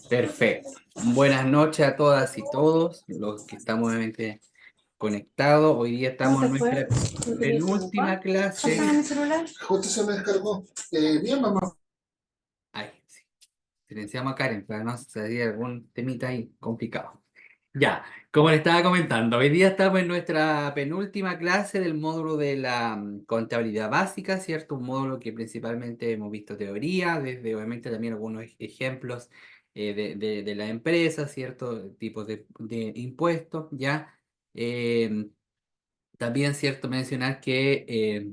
Perfecto. Buenas noches a todas y todos los que estamos nuevamente conectados. Hoy día ¿Cómo estamos te en fue? nuestra ¿No tenías penúltima preocupado? clase. Pásame mi celular. Justo se me descargó. Bien, mamá. Ay, sí. Silenciamos a Karen para no salir algún temita ahí complicado. Ya, como le estaba comentando, hoy día estamos en nuestra penúltima clase del módulo de la contabilidad básica, ¿cierto? Un módulo que principalmente hemos visto teoría, desde obviamente también algunos ejemplos de la empresa, ¿cierto? Tipos de impuestos, ¿ya? Eh, También, ¿cierto? Mencionar que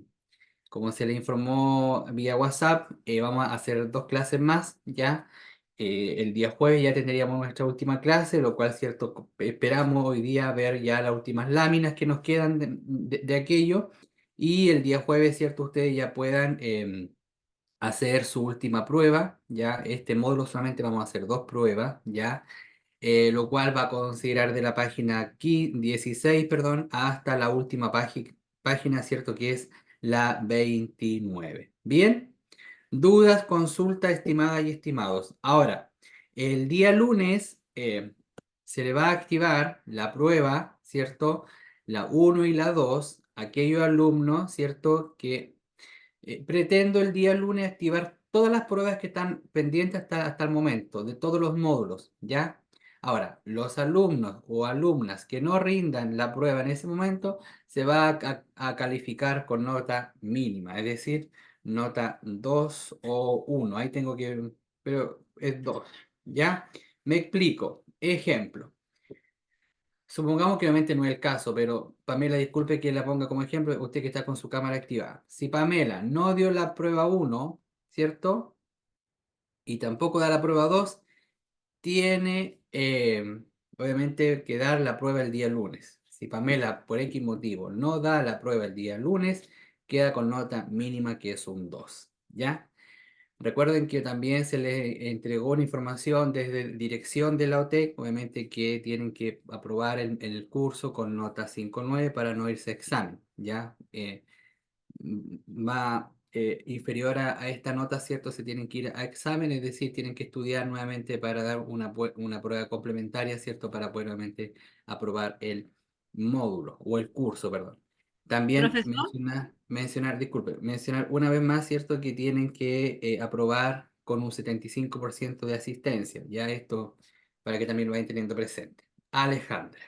como se le informó vía WhatsApp, vamos a hacer dos clases más, ¿ya? El día jueves ya tendríamos nuestra última clase, lo cual, cierto, esperamos hoy día ver ya las últimas láminas que nos quedan de aquello. Y el día jueves, cierto, ustedes ya puedan hacer su última prueba, ¿ya? Este módulo solamente vamos a hacer dos pruebas, ¿ya? Lo cual va a considerar de la página 16, perdón, hasta la última página, ¿cierto? Que es la 29. Bien, dudas, consulta, estimadas y estimados. Ahora, el día lunes se le va a activar la prueba, ¿cierto? La uno y la 2 a aquellos alumnos, ¿cierto? Que pretendo el día lunes activar todas las pruebas que están pendientes hasta el momento, de todos los módulos, ¿ya? Ahora, los alumnos o alumnas que no rindan la prueba en ese momento, se va a calificar con nota mínima, es decir, nota 2 o 1. Ahí tengo que, pero es 2, ¿ya? Me explico. Ejemplo. Supongamos que obviamente no es el caso, pero Pamela, disculpe que la ponga como ejemplo, usted que está con su cámara activada. Si Pamela no dio la prueba uno, ¿cierto? Y tampoco da la prueba 2, tiene obviamente que dar la prueba el día lunes. Si Pamela por X motivo no da la prueba el día lunes, queda con nota mínima que es un 2, ¿ya? Recuerden que también se les entregó una información desde dirección de la OTEC, obviamente que tienen que aprobar el curso con nota 5.9 para no irse a examen, ¿ya? Va inferior a esta nota, ¿cierto? Se tienen que ir a examen, es decir, tienen que estudiar nuevamente para dar una prueba complementaria, ¿cierto? Para poder nuevamente aprobar el módulo o el curso, perdón. También Profesor, mencionar una vez más, ¿cierto? Que tienen que aprobar con un 75% de asistencia, ya esto para que también lo vayan teniendo presente. Alejandra.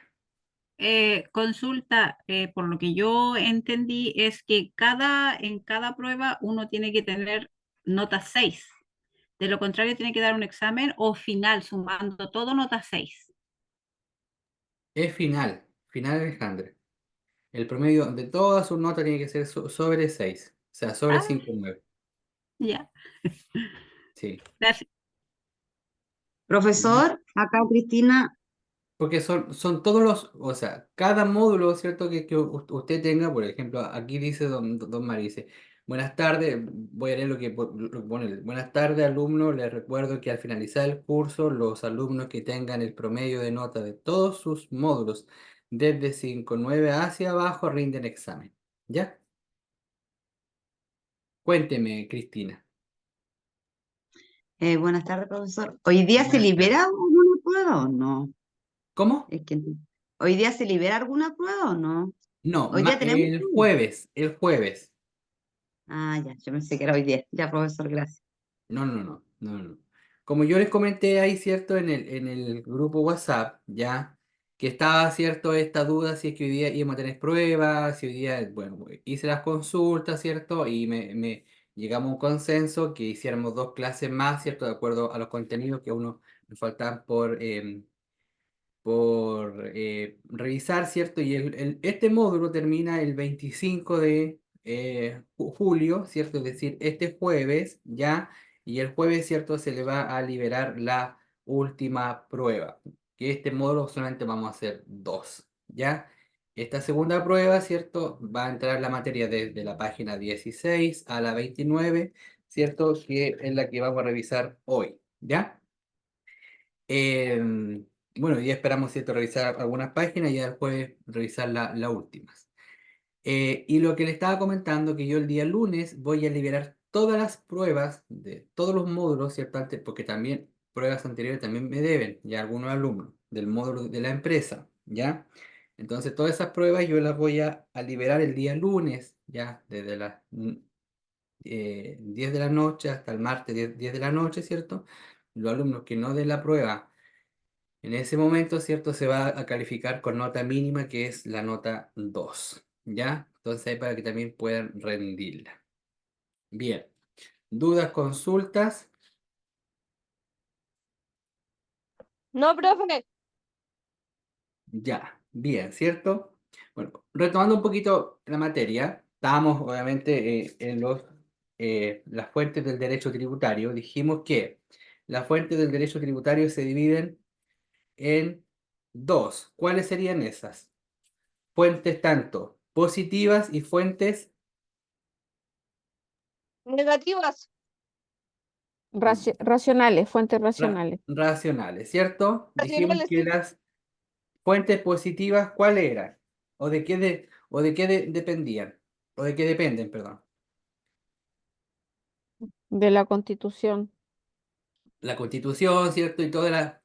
consulta, por lo que yo entendí, es que en cada prueba uno tiene que tener nota 6. De lo contrario, tiene que dar un examen o final, sumando todo nota 6. Es final Alejandra. El promedio de todas sus notas tiene que ser sobre 6, o sea, sobre Ah, 5,9. ya. Sí. Gracias. Profesor, acá Cristina, Porque son todos los, o sea, cada módulo, ¿cierto? Que usted tenga, por ejemplo, aquí dice don Mari, dice, buenas tardes, voy a leer lo que pone. Buenas tardes, alumnos, les recuerdo que al finalizar el curso, los alumnos que tengan el promedio de nota de todos sus módulos, desde 5,9 hacia abajo, rinden examen. ¿Ya? Cuénteme, Cristina. buenas tardes, profesor. ¿Hoy día se Buenas tardes. libera alguna prueba o no? ¿Cómo? Es que ¿hoy día se libera alguna prueba o no? No, ¿Hoy día tenemos el prueba? jueves, el jueves. Ah, ya, yo pensé que era hoy día. Ya, profesor, gracias. No. Como yo les comenté ahí, ¿cierto? En el grupo WhatsApp, ya, que estaba, ¿cierto? Esta duda si es que hoy día íbamos a tener pruebas, si hoy día, bueno, hice las consultas, ¿cierto? Y llegamos a un consenso que hiciéramos dos clases más, ¿cierto? De acuerdo a los contenidos que a uno nos faltaban por revisar, ¿cierto? Y este módulo termina el 25 de julio, ¿cierto? Es decir, este jueves ya, y el jueves, ¿cierto? Se le va a liberar la última prueba, que este módulo solamente vamos a hacer dos, ¿ya? Esta segunda prueba, ¿cierto? Va a entrar la materia desde la página 16 a la 29, ¿cierto? Que es la que vamos a revisar hoy, ¿ya? Bueno, ya esperamos, ¿cierto? Revisar algunas páginas y ya después revisar las últimas. Y lo que le estaba comentando, que yo el día lunes voy a liberar todas las pruebas de todos los módulos, ¿cierto? Porque también pruebas anteriores también me deben, ya algunos alumnos del módulo de la empresa, ¿ya? Entonces todas esas pruebas yo las voy a liberar el día lunes, ya, desde las 10 de la noche hasta el martes 10 de la noche, ¿cierto? Los alumnos que no den la prueba en ese momento, ¿cierto? Se va a calificar con nota mínima, que es la nota 2, ¿ya? Entonces ahí para que también puedan rendirla. Bien. ¿Dudas, consultas? No, profe. Ya, bien, ¿cierto? Bueno, retomando un poquito la materia, estábamos obviamente las fuentes del derecho tributario. Dijimos que las fuentes del derecho tributario se dividen en dos. ¿Cuáles serían esas? Fuentes tanto positivas y fuentes Negativas. Racionales, fuentes racionales. racionales, ¿cierto? Dijimos Racionales, que sí. las fuentes positivas, ¿cuáles eran? ¿O de qué dependían? ¿O de qué dependen, perdón? De la Constitución. La Constitución, ¿cierto? Y todas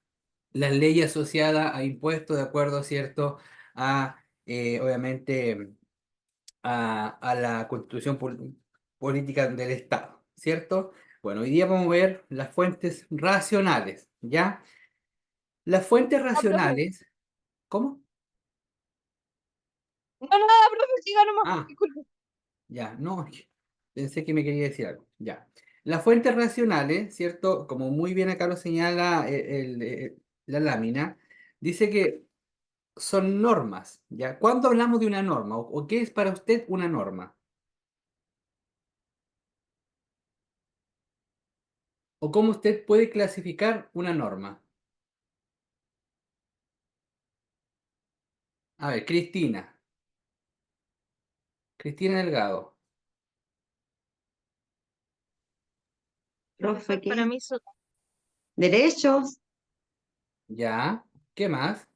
las leyes asociadas a impuestos, de acuerdo, ¿cierto? A, obviamente, a la Constitución política del Estado, ¿cierto? Bueno, hoy día vamos a ver las fuentes racionales, ¿ya? Las fuentes Ah, profe. racionales, ¿cómo? No, nada, profe, siga nomás. Ah, Disculpe. ya, no, pensé que me quería decir algo, ya. Las fuentes racionales, ¿cierto? Como muy bien acá lo señala la lámina, dice que son normas, ¿ya? ¿Cuándo hablamos de una norma? O qué es para usted una norma? ¿O cómo usted puede clasificar una norma? A ver, Cristina Delgado, Profe, Para ¿qué? mí son, Derechos, ¿ya? ¿Qué más?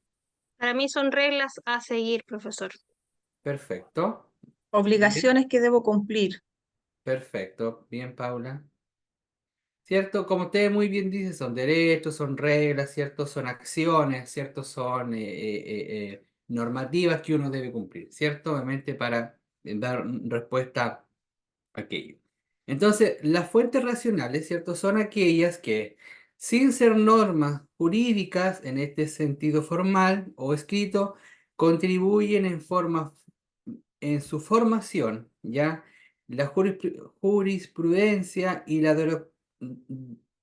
para mí son reglas a seguir, profesor. Perfecto, bien, Obligaciones que debo cumplir. perfecto, bien, Paula. ¿Cierto? Como usted muy bien dice, son derechos, son reglas, ¿cierto? Son acciones, ¿cierto? Son normativas que uno debe cumplir, ¿cierto? Obviamente para dar respuesta a aquello. Entonces, las fuentes racionales, ¿cierto? Son aquellas que, sin ser normas jurídicas en este sentido formal o escrito, contribuyen en su formación, ¿ya? La jurisprudencia y la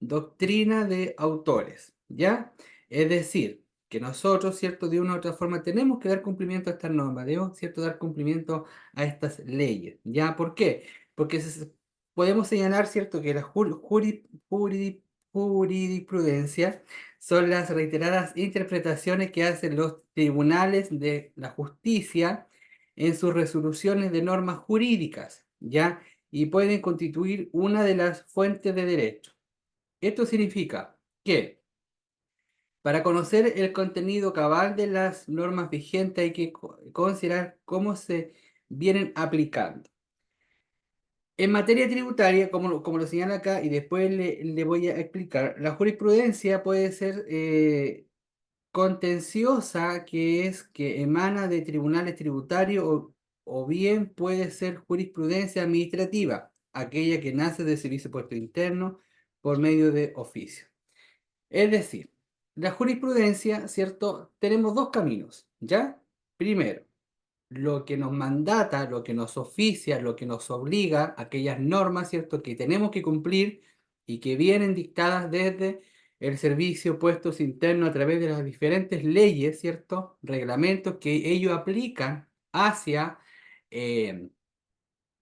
doctrina de autores, ¿ya? Es decir, que nosotros, ¿cierto? De una u otra forma tenemos que dar cumplimiento a estas normas, debemos, ¿cierto? Dar cumplimiento a estas leyes, ¿ya? ¿Por qué? Porque podemos señalar, ¿cierto? Que la jurisprudencia son las reiteradas interpretaciones que hacen los tribunales de la justicia en sus resoluciones de normas jurídicas, ¿ya? Y pueden constituir una de las fuentes de derecho. Esto significa que para conocer el contenido cabal de las normas vigentes hay que considerar cómo se vienen aplicando. En materia tributaria, como lo señala acá, y después le voy a explicar, la jurisprudencia puede ser contenciosa, que es que emana de tribunales tributarios, o bien puede ser jurisprudencia administrativa, aquella que nace del Servicio de Impuesto Interno por medio de oficio. Es decir, la jurisprudencia, ¿cierto? Tenemos dos caminos, ¿ya? Primero, lo que nos mandata, lo que nos oficia, lo que nos obliga, aquellas normas, ¿cierto?, que tenemos que cumplir y que vienen dictadas desde el servicio puestos internos a través de las diferentes leyes, ¿cierto?, reglamentos que ellos aplican hacia eh,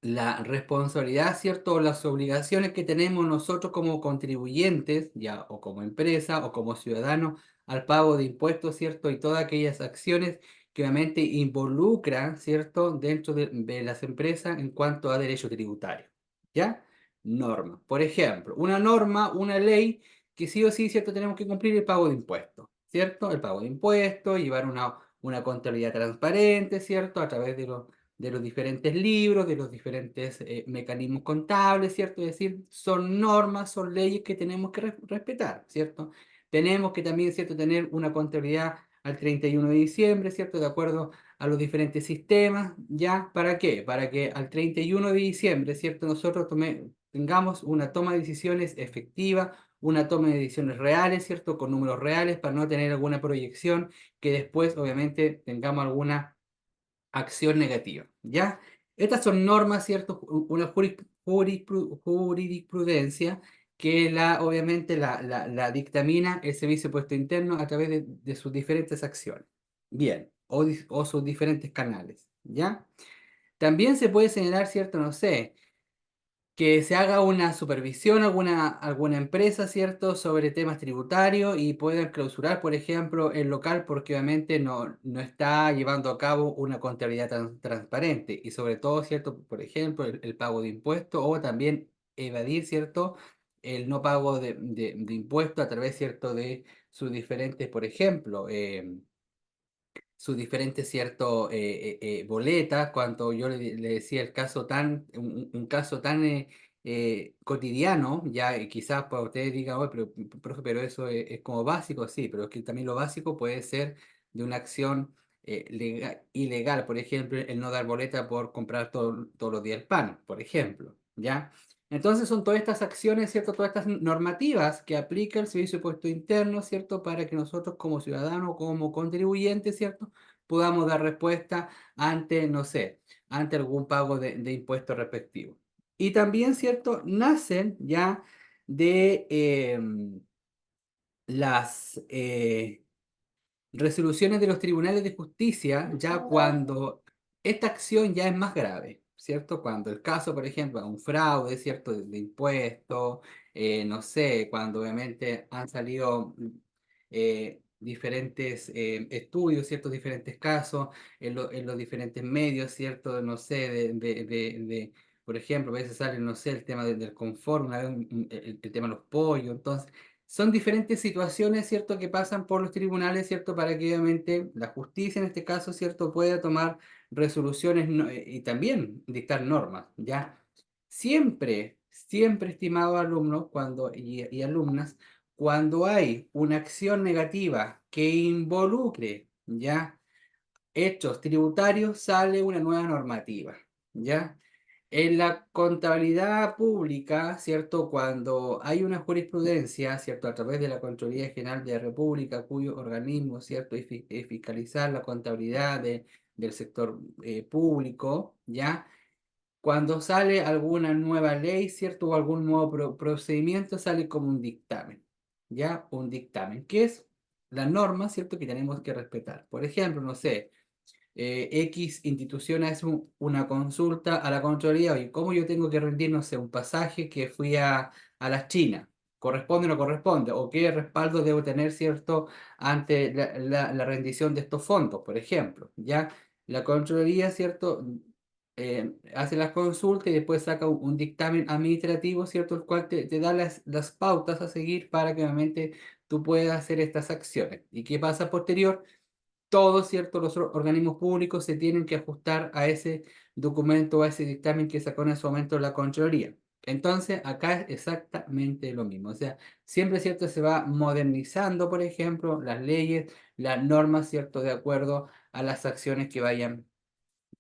la responsabilidad, ¿cierto? O las obligaciones que tenemos nosotros como contribuyentes, ya, o como empresa, o como ciudadanos, al pago de impuestos, ¿cierto? Y todas aquellas acciones que obviamente involucran, ¿cierto? Dentro de las empresas en cuanto a derecho tributario, ¿ya? Norma. Por ejemplo, una norma, una ley que sí o sí, ¿cierto? Tenemos que cumplir el pago de impuestos, ¿cierto? El pago de impuestos, llevar una contabilidad transparente, ¿cierto? A través de los diferentes libros, de los diferentes mecanismos contables, ¿cierto? Es decir, son normas, son leyes que tenemos que respetar, ¿cierto? Tenemos que también, ¿cierto?, tener una contabilidad al 31 de diciembre, ¿cierto?, de acuerdo a los diferentes sistemas, ¿ya? ¿Para qué? Para que al 31 de diciembre, ¿cierto?, nosotros tengamos una toma de decisiones efectiva, una toma de decisiones reales, ¿cierto?, con números reales, para no tener alguna proyección que después, obviamente, tengamos alguna acción negativa, ¿ya? Estas son normas, ¿cierto? Una jurisprudencia que obviamente la dictamina el Servicio de Puesto Interno a través de sus diferentes acciones. Bien, o sus diferentes canales, ¿ya? También se puede señalar, ¿cierto? No sé, que se haga una supervisión alguna empresa, ¿cierto?, sobre temas tributarios y puedan clausurar, por ejemplo, el local porque obviamente no está llevando a cabo una contabilidad transparente y sobre todo, ¿cierto?, por ejemplo, el pago de impuestos o también evadir, ¿cierto?, el no pago de impuestos a través, ¿cierto?, de sus diferentes, por ejemplo, sus diferentes cierto boletas, cuando yo le decía el caso un caso tan cotidiano, ya quizás para ustedes digan, oye, pero, profe, pero eso es como básico, sí, pero es que también lo básico puede ser de una acción ilegal, por ejemplo, el no dar boleta por comprar todos los días el pan, por ejemplo, ¿ya? Entonces son todas estas acciones, ¿cierto? Todas estas normativas que aplica el Servicio de Puesto Interno, ¿cierto? Para que nosotros como ciudadanos, como contribuyentes, ¿cierto?, podamos dar respuesta ante, no sé, ante algún pago de impuestos respectivo. Y también, ¿cierto?, nacen ya de las resoluciones de los tribunales de justicia, ya cuando esta acción ya es más grave, ¿cierto? Cuando el caso, por ejemplo, es un fraude, ¿cierto?, de impuestos, no sé, cuando obviamente han salido diferentes estudios, ¿cierto?, diferentes casos en los diferentes medios, ¿cierto?, no sé, por ejemplo, a veces sale, no sé, el tema del confort, una vez el tema de los pollos, entonces son diferentes situaciones, ¿cierto?, que pasan por los tribunales, ¿cierto?, para que obviamente la justicia en este caso, ¿cierto?, pueda tomar resoluciones y también dictar normas, ¿ya? Siempre, siempre, estimados alumnos y alumnas, cuando hay una acción negativa que involucre, ¿ya?, hechos tributarios, sale una nueva normativa, ¿ya? En la contabilidad pública, ¿cierto? Cuando hay una jurisprudencia, ¿cierto?, a través de la Contraloría General de la República, cuyo organismo, ¿cierto?, es fiscalizar la contabilidad del sector público, ¿ya? Cuando sale alguna nueva ley, ¿cierto?, o algún nuevo procedimiento, sale como un dictamen, ¿ya? Un dictamen, que es la norma, ¿cierto?, que tenemos que respetar. Por ejemplo, no sé, X institución hace una consulta a la Contraloría, oye, ¿cómo yo tengo que rendir, no sé, un pasaje que fui a la China? ¿Corresponde o no corresponde? ¿O qué respaldo debo tener, cierto, ante la rendición de estos fondos, por ejemplo? ¿Ya? La Contraloría, ¿cierto?, hace las consultas y después saca un dictamen administrativo, ¿cierto?, el cual te da las pautas a seguir para que obviamente tú puedas hacer estas acciones. ¿Y qué pasa posterior? Todos, ¿cierto?, los organismos públicos se tienen que ajustar a ese documento, a ese dictamen que sacó en ese momento la Contraloría. Entonces, acá es exactamente lo mismo. O sea, siempre, ¿cierto?, se va modernizando, por ejemplo, las leyes, las normas, ¿cierto?, de acuerdo a las acciones que vayan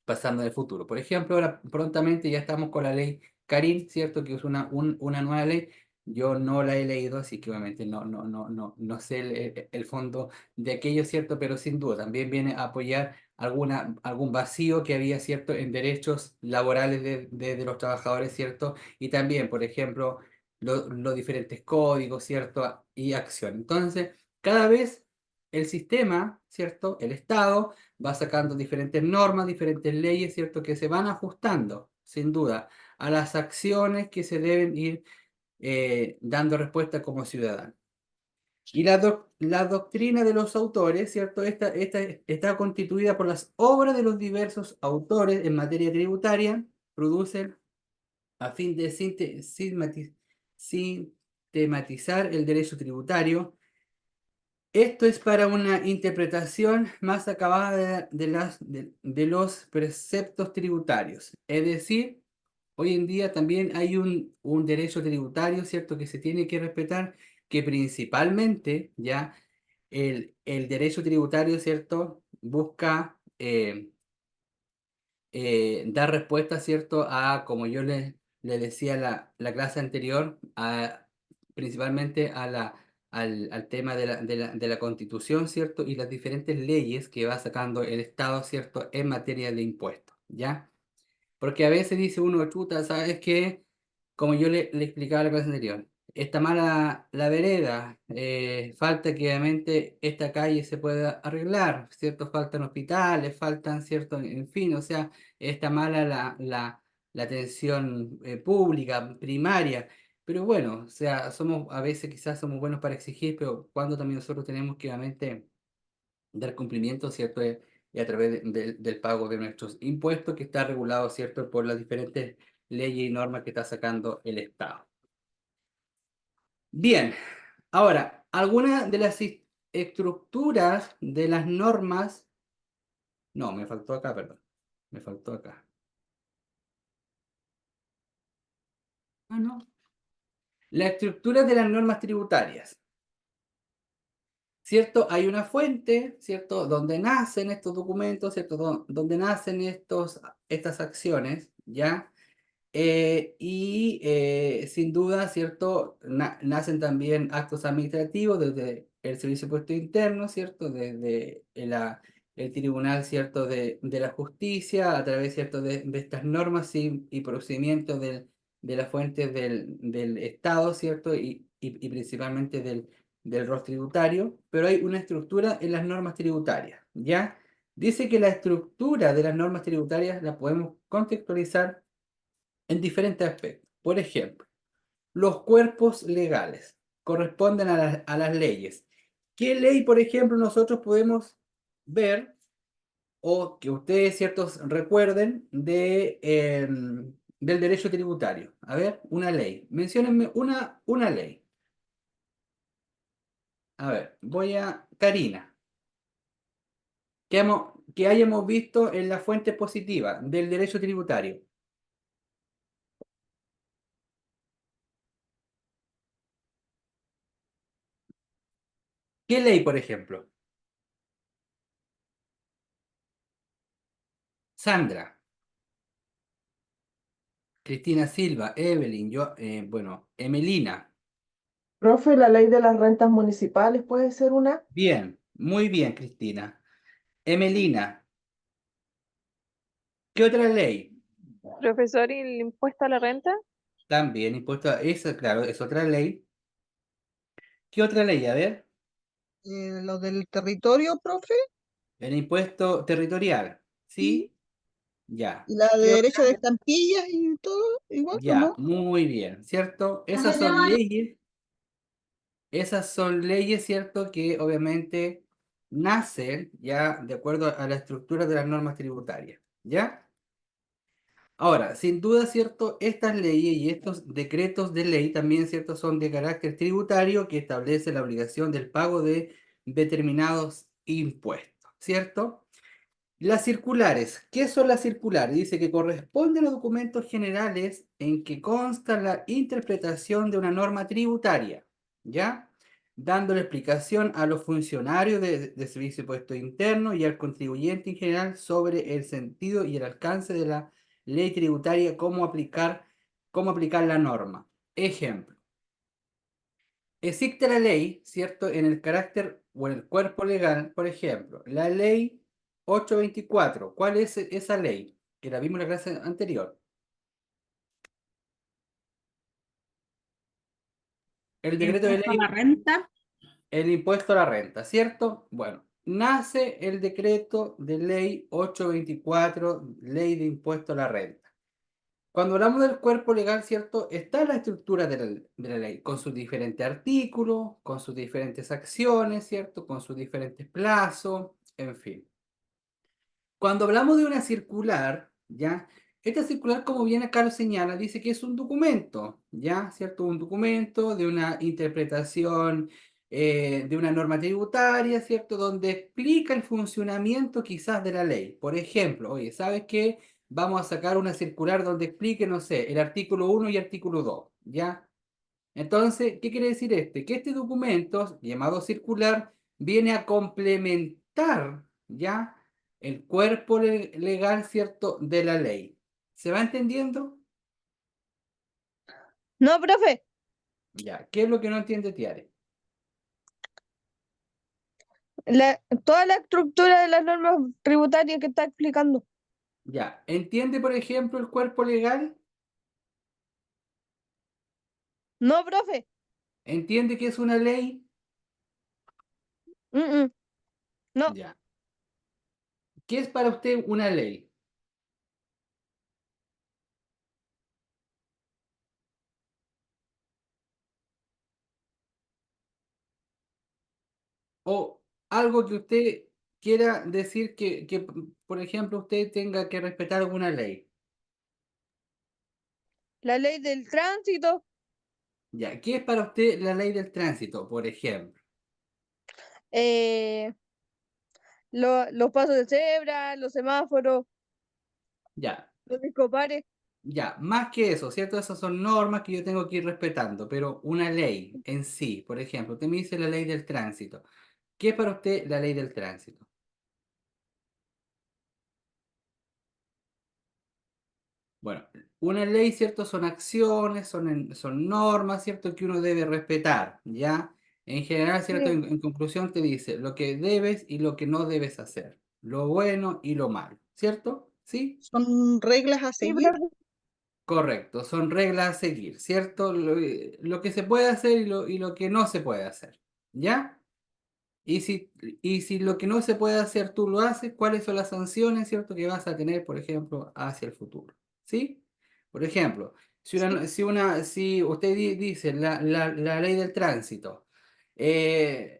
pasando en el futuro. Por ejemplo, ahora prontamente ya estamos con la ley Karim, ¿cierto?, que es una nueva ley. Yo no la he leído, así que obviamente no sé el fondo de aquello, ¿cierto? Pero sin duda también viene a apoyar algún vacío que había, ¿cierto?, en derechos laborales de los trabajadores, ¿cierto? Y también, por ejemplo, los diferentes códigos, ¿cierto? Y acción. Entonces, cada vez el sistema, ¿cierto? El Estado va sacando diferentes normas, diferentes leyes, ¿cierto?, que se van ajustando, sin duda, a las acciones que se deben ir dando respuesta como ciudadanos. Y la doctrina de los autores, ¿cierto?, esta está constituida por las obras de los diversos autores en materia tributaria, producen a fin de sistematizar el derecho tributario, Esto es para una interpretación más acabada de los preceptos tributarios. Es decir, hoy en día también hay un derecho tributario, ¿cierto?, que se tiene que respetar, que principalmente ya el derecho tributario, ¿cierto?, busca dar respuesta, ¿cierto?, a, como yo le decía la clase anterior, principalmente al tema de la Constitución, ¿cierto?, y las diferentes leyes que va sacando el Estado, ¿cierto?, en materia de impuestos, ¿ya? Porque a veces dice uno, chuta, ¿sabes qué? Como yo le explicaba en la clase anterior, está mala la vereda, falta que obviamente esta calle se pueda arreglar, ¿cierto? Faltan hospitales, faltan, ¿cierto? En fin, o sea, está mala la atención pública, primaria. Pero bueno, o sea, a veces quizás somos buenos para exigir, pero cuando también nosotros tenemos que obviamente dar cumplimiento, ¿cierto? Y a través del pago de nuestros impuestos, que está regulado, ¿cierto?, por las diferentes leyes y normas que está sacando el Estado. Bien, ahora, algunas de las estructuras de las normas... No, me faltó acá, perdón. Me faltó acá. Ah, no. La estructura de las normas tributarias. ¿Cierto? Hay una fuente, ¿cierto?, donde nacen estos documentos, ¿cierto?, donde nacen estas acciones, ¿ya? Sin duda, ¿cierto? Nacen también actos administrativos desde el Servicio de Impuesto Interno, ¿cierto? Desde el Tribunal, ¿cierto?, de la Justicia, a través, ¿cierto?, de estas normas y procedimientos de las fuentes del Estado, ¿cierto? Y principalmente del rol tributario, pero hay una estructura en las normas tributarias, ¿ya? Dice que la estructura de las normas tributarias la podemos contextualizar en diferentes aspectos. Por ejemplo, los cuerpos legales corresponden a las leyes. ¿Qué ley, por ejemplo, nosotros podemos ver o que ustedes, ciertos, recuerden del derecho tributario? A ver, una ley. Menciónenme una ley. A ver, Karina, que hayamos visto en la fuente positiva del derecho tributario. ¿Qué ley, por ejemplo? Sandra, Cristina Silva, Evelyn, Emelina. Profe, la ley de las rentas municipales puede ser una. Bien, muy bien, Cristina. Emelina, ¿qué otra ley? Profesor, ¿y el impuesto a la renta? También impuesto a... Esa, claro, es otra ley. ¿Qué otra ley? A ver, Lo del territorio, profe, el impuesto territorial. y, ¿Sí? Ya. y la de ¿Qué otra? derecho de estampillas y todo, igual, ¿o Ya, no? muy bien, ¿cierto? Esas son leyes, ¿cierto? Que obviamente nacen ya de acuerdo a la estructura de las normas tributarias, ¿ya? Ahora, sin duda, ¿cierto? Estas leyes y estos decretos de ley también, ¿cierto?, son de carácter tributario que establece la obligación del pago de determinados impuestos, ¿cierto? Las circulares. ¿Qué son las circulares? Dice que corresponden a documentos generales en que consta la interpretación de una norma tributaria, ¿ya? Dándole explicación a los funcionarios de Servicio de Impuesto Interno y al contribuyente en general sobre el sentido y el alcance de la ley tributaria, cómo aplicar la norma. Ejemplo. Existe la ley, ¿cierto?, en el carácter o en el cuerpo legal, por ejemplo, la ley 824. ¿Cuál es esa ley? Que la vimos en la clase anterior. El decreto de Impuesto a la ley, renta. el impuesto a la renta, ¿cierto? Bueno, nace el decreto de ley 824, ley de impuesto a la renta. Cuando hablamos del cuerpo legal, ¿cierto? Está la estructura de la ley, con sus diferentes artículos, con sus diferentes acciones, ¿cierto? Con sus diferentes plazos, en fin. Cuando hablamos de una circular, ¿ya? Esta circular, como bien acá lo señala, dice que es un documento, ¿ya? ¿Cierto? Un documento de una interpretación de una norma tributaria, ¿cierto? Donde explica el funcionamiento quizás de la ley. Por ejemplo, oye, ¿sabes qué? Vamos a sacar una circular donde explique, no sé, el artículo 1 y artículo 2, ¿ya? Entonces, ¿qué quiere decir este? Que este documento, llamado circular, viene a complementar, ¿ya? El cuerpo legal, ¿cierto? De la ley. ¿Se va entendiendo? No, profe, Ya. ¿Qué es lo que no entiende Tiare? toda la estructura de las normas tributarias que está explicando. Ya. ¿Entiende, por ejemplo, el cuerpo legal? No, profe. ¿Entiende que es una ley? Mm, mm. No, Ya. ¿Qué es para usted una ley? O algo que usted quiera decir que, por ejemplo, usted tenga que respetar alguna ley. la ley del tránsito, Ya. ¿Qué es para usted la ley del tránsito, por ejemplo? eh, los pasos de cebra, los semáforos, Ya. los discopares. Ya, más que eso, ¿cierto? Esas son normas que yo tengo que ir respetando, pero una ley en sí, por ejemplo, usted me dice la ley del tránsito. ¿Qué es para usted la ley del tránsito? Bueno, una ley, ¿cierto? Son acciones, son normas, ¿cierto? Que uno debe respetar, ¿ya? En general, ¿cierto? Sí, En conclusión te dice lo que debes y lo que no debes hacer, lo bueno y lo malo, ¿cierto? ¿Sí? son reglas a Sí, seguir. profe. Correcto, son reglas a seguir, ¿cierto? Lo que se puede hacer y lo que no se puede hacer, ¿ya? Y si, y si lo que no se puede hacer tú lo haces, ¿cuáles son las sanciones, cierto, que vas a tener, por ejemplo, hacia el futuro? ¿Sí? Por ejemplo, si usted dice la ley del tránsito,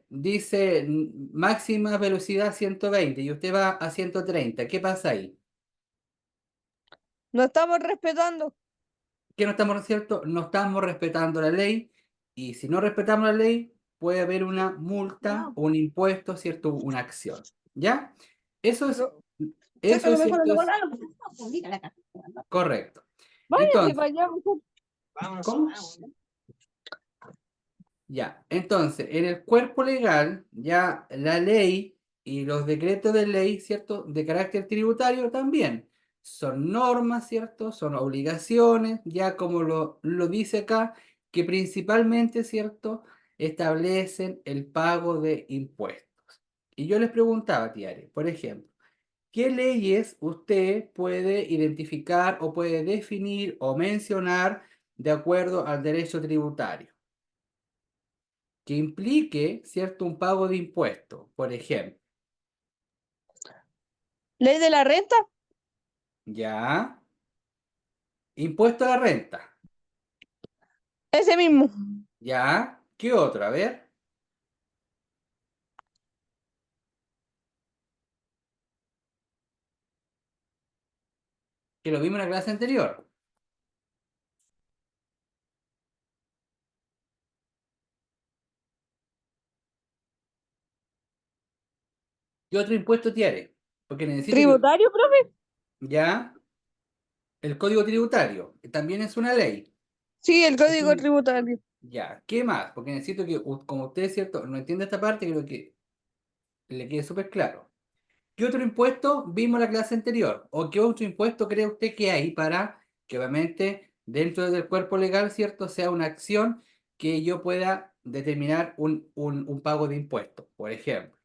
dice máxima velocidad 120 y usted va a 130, ¿qué pasa ahí? No estamos respetando. Que no estamos, ¿cierto? No estamos respetando la ley y si no respetamos la ley puede haber una multa, un impuesto, ¿cierto? Una acción, ¿ya? Eso es, Pero, eso es cierto, es correcto. váyase Entonces, para allá, mejor. ¿cómo? Ya, entonces, en el cuerpo legal, ya la ley y los decretos de ley, ¿cierto? De carácter tributario también. Son normas, ¿cierto? Son obligaciones, ya como lo dice acá, que principalmente, ¿cierto? Establecen el pago de impuestos. Y yo les preguntaba, Tiare, por ejemplo, ¿qué leyes usted puede identificar o puede definir o mencionar de acuerdo al derecho tributario? Que implique, ¿cierto? Un pago de impuestos, por ejemplo. Ley de la renta, ¿Ya? Impuesto a la renta. ese mismo. ¿Ya? ¿Qué otro? A ver. Que lo vimos en la clase anterior. ¿Qué otro impuesto tiene? Porque necesito que... Tributario, profe. ¿Ya? El código tributario, que también es una ley. Sí, el Es código un- tributario. Ya. ¿Qué más? Porque necesito que, como usted, ¿cierto? No entiende esta parte, creo que le quede súper claro. ¿Qué otro impuesto vimos en la clase anterior? ¿O qué otro impuesto cree usted que hay para que obviamente dentro del cuerpo legal, ¿cierto? Sea una acción que yo pueda determinar un pago de impuestos, por ejemplo.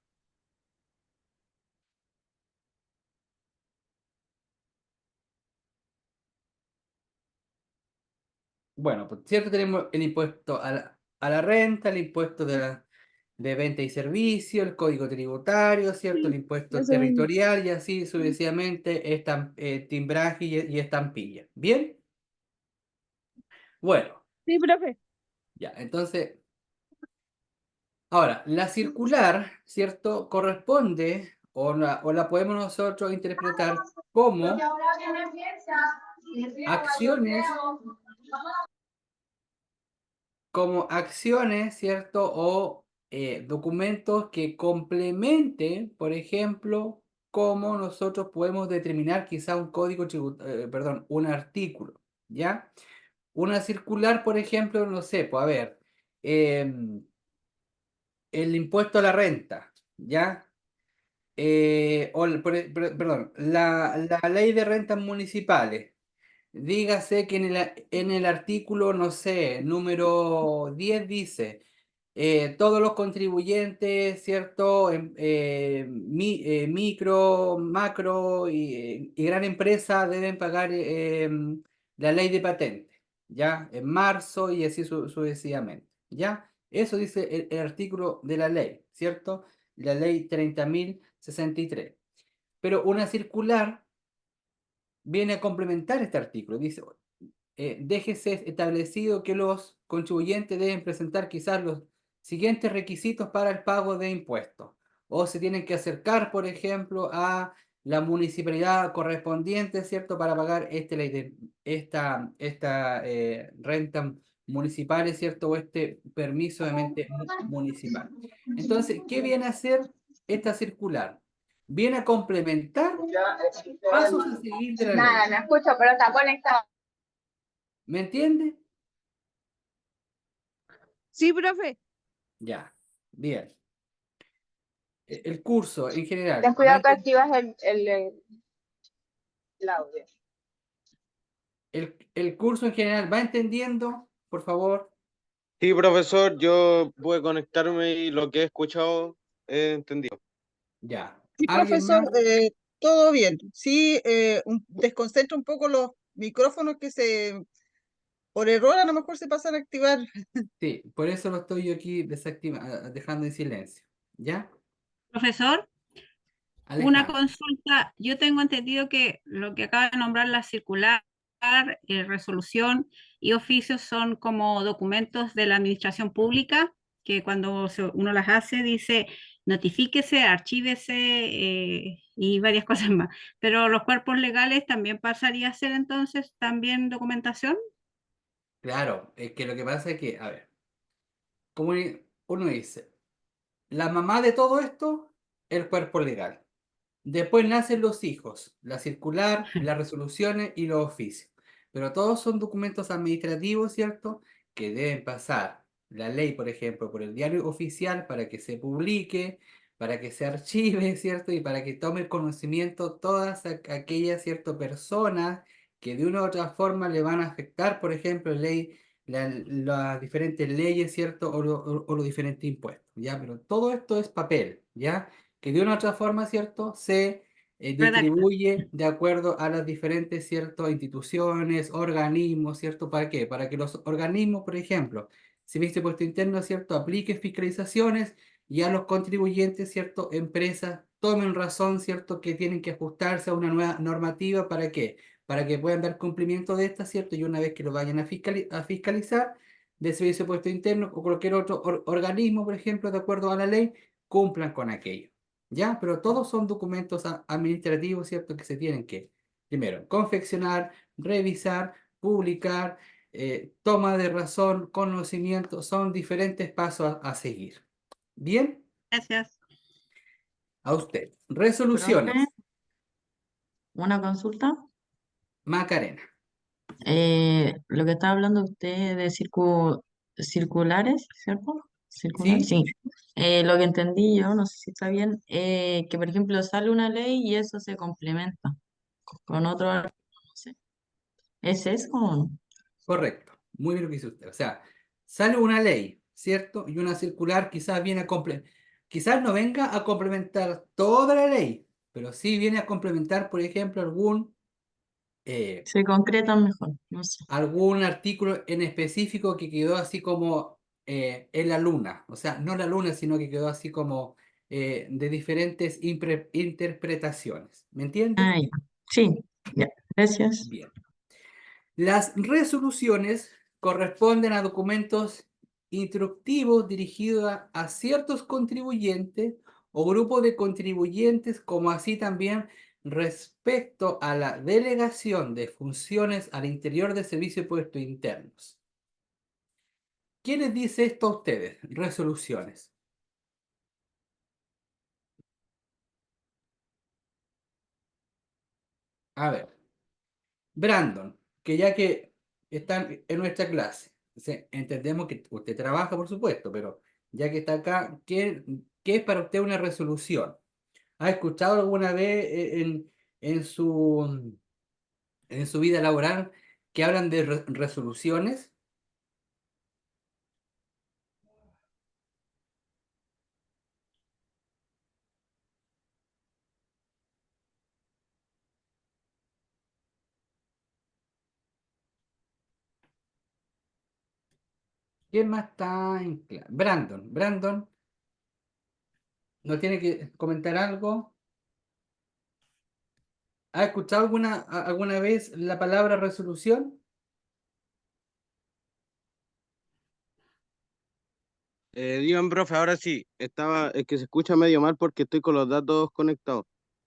Bueno, pues cierto, tenemos el impuesto a la renta, el impuesto de venta y servicio, el código tributario, ¿cierto? El impuesto Ese mismo. territorial y así sucesivamente, timbraje y estampilla. ¿Bien? Bueno, Sí, profe. ya, entonces... Ahora, la circular, ¿cierto? Corresponde o la podemos nosotros interpretar como acciones, ¿cierto? documentos que complementen, por ejemplo, cómo nosotros podemos determinar quizá un código perdón, un artículo, ¿ya? Una circular, por ejemplo, no sé, pues a ver, el impuesto a la renta, ¿ya? Perdón, la ley de rentas municipales. Dígase que en el artículo, no sé, número 10 dice, todos los contribuyentes, ¿cierto? Micro, macro y gran empresa deben pagar la ley de patente, ¿ya? En marzo y así sucesivamente, ¿ya? Eso dice el artículo de la ley, ¿cierto? La ley 30.063. Pero una circular viene a complementar este artículo. Dice, déjese establecido que los contribuyentes deben presentar quizás los siguientes requisitos para el pago de impuestos. O se tienen que acercar, por ejemplo, a la municipalidad correspondiente, ¿cierto? Para pagar esta renta municipal, ¿cierto? O este permiso obviamente municipal. Entonces, ¿qué viene a hacer esta circular? Viene a complementar pasos a seguir de la ley. Nada, no escucho, pero está conectado. ¿Me entiende? Sí, profe. Ya, bien. El curso en general. Ten cuidado que activas el audio. El curso en general, ¿va entendiendo? Por favor. Sí, profesor, yo pude conectarme y lo que he escuchado he entendido. Ya. Sí, ¿Alguien profesor, más? todo bien. Sí, desconcentra un poco los micrófonos por error a lo mejor se pasan a activar. Sí, por eso lo estoy yo aquí dejando en silencio. ¿Ya? Profesor, una Alejandro. consulta. Yo tengo entendido que lo que acaba de nombrar la circular, resolución y oficios son como documentos de la administración pública, que cuando uno las hace dice notifíquese, archívese y varias cosas más. Pero los cuerpos legales también pasaría a ser entonces también documentación. Claro, es que lo que pasa es que, a ver, como uno dice, la mamá de todo esto, el cuerpo legal. Después nacen los hijos, la circular, las resoluciones y los oficios. Pero todos son documentos administrativos, ¿cierto? Que deben pasar la ley, por ejemplo, por el diario oficial para que se publique, para que se archive, ¿cierto? Y para que tome conocimiento todas aquellas, ¿cierto? Personas que de una u otra forma le van a afectar, por ejemplo, las diferentes leyes, ¿cierto? O los diferentes impuestos, ¿ya? Pero todo esto es papel, ¿ya? Que de una u otra forma, ¿cierto? Se Redacta. distribuye de acuerdo a las diferentes, ¿cierto? Instituciones, organismos, ¿cierto? ¿Para qué? Para que los organismos, por ejemplo, Servicio de Impuesto Interno, ¿cierto? Aplique fiscalizaciones y a los contribuyentes, ¿cierto? Empresas tomen razón, ¿cierto? Que tienen que ajustarse a una nueva normativa, ¿para qué? Para que puedan dar cumplimiento de esta, ¿cierto? Y una vez que lo vayan a fiscalizar, de Servicio de Impuesto Interno o cualquier otro organismo, por ejemplo, de acuerdo a la ley, cumplan con aquello. ¿Ya? Pero todos son documentos administrativos, ¿cierto? Que se tienen que, primero, confeccionar, revisar, publicar, toma de razón, conocimiento, son diferentes pasos a seguir. ¿Bien? Gracias. A usted. Profe, Resoluciones. una consulta. Macarena. Lo que estaba hablando usted de circulares, ¿cierto? Circulares, ¿Sí? sí. Lo que entendí yo, no sé si está bien, que por ejemplo sale una ley y eso se complementa con otro, no sé. ¿Es eso o no? Correcto. Muy bien lo que dice usted. O sea, sale una ley, ¿cierto? Y una circular quizás viene a complementar, quizás no venga a complementar toda la ley, pero sí viene a complementar, por ejemplo, eh, Se concretan mejor, no sé. algún artículo en específico que quedó así como en la luna, o sea, no la luna, sino que quedó así como de diferentes interpretaciones. ¿Me entiende? Ah, ya. Sí, ya. Gracias. Bien. Las resoluciones corresponden a documentos instructivos dirigidos a ciertos contribuyentes o grupos de contribuyentes, como así también respecto a la delegación de funciones al interior del Servicio de Impuestos Internos. ¿Quién les dice esto a ustedes? Resoluciones. A ver, Brandon, que ya que están en nuestra clase, entendemos que usted trabaja, por supuesto, pero ya que está acá, ¿qué es para usted una resolución? ¿Ha escuchado alguna vez en su vida laboral que hablan de resoluciones? ¿Quién más está en clase? Brandon, ¿no tiene que comentar algo? ¿Ha escuchado alguna vez la palabra resolución? Digan, profe, ahora sí, es que se escucha medio mal porque estoy con los datos conectados.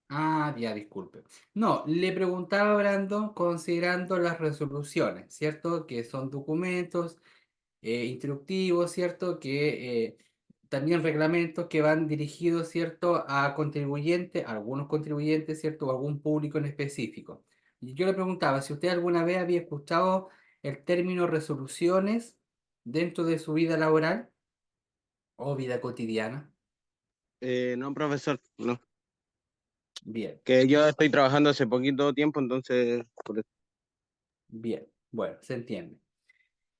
Ah, ya, disculpe. No, le preguntaba a Brandon considerando las resoluciones, ¿cierto? Que son documentos instructivos, ¿cierto? Que también reglamentos que van dirigidos, ¿cierto? A contribuyentes, a algunos contribuyentes, ¿cierto? O algún público en específico. Y yo le preguntaba si usted alguna vez había escuchado el término resoluciones dentro de su vida laboral o vida cotidiana. No, profesor, no. Bien, Que yo estoy trabajando hace poquito tiempo, entonces, bien, bueno, se entiende.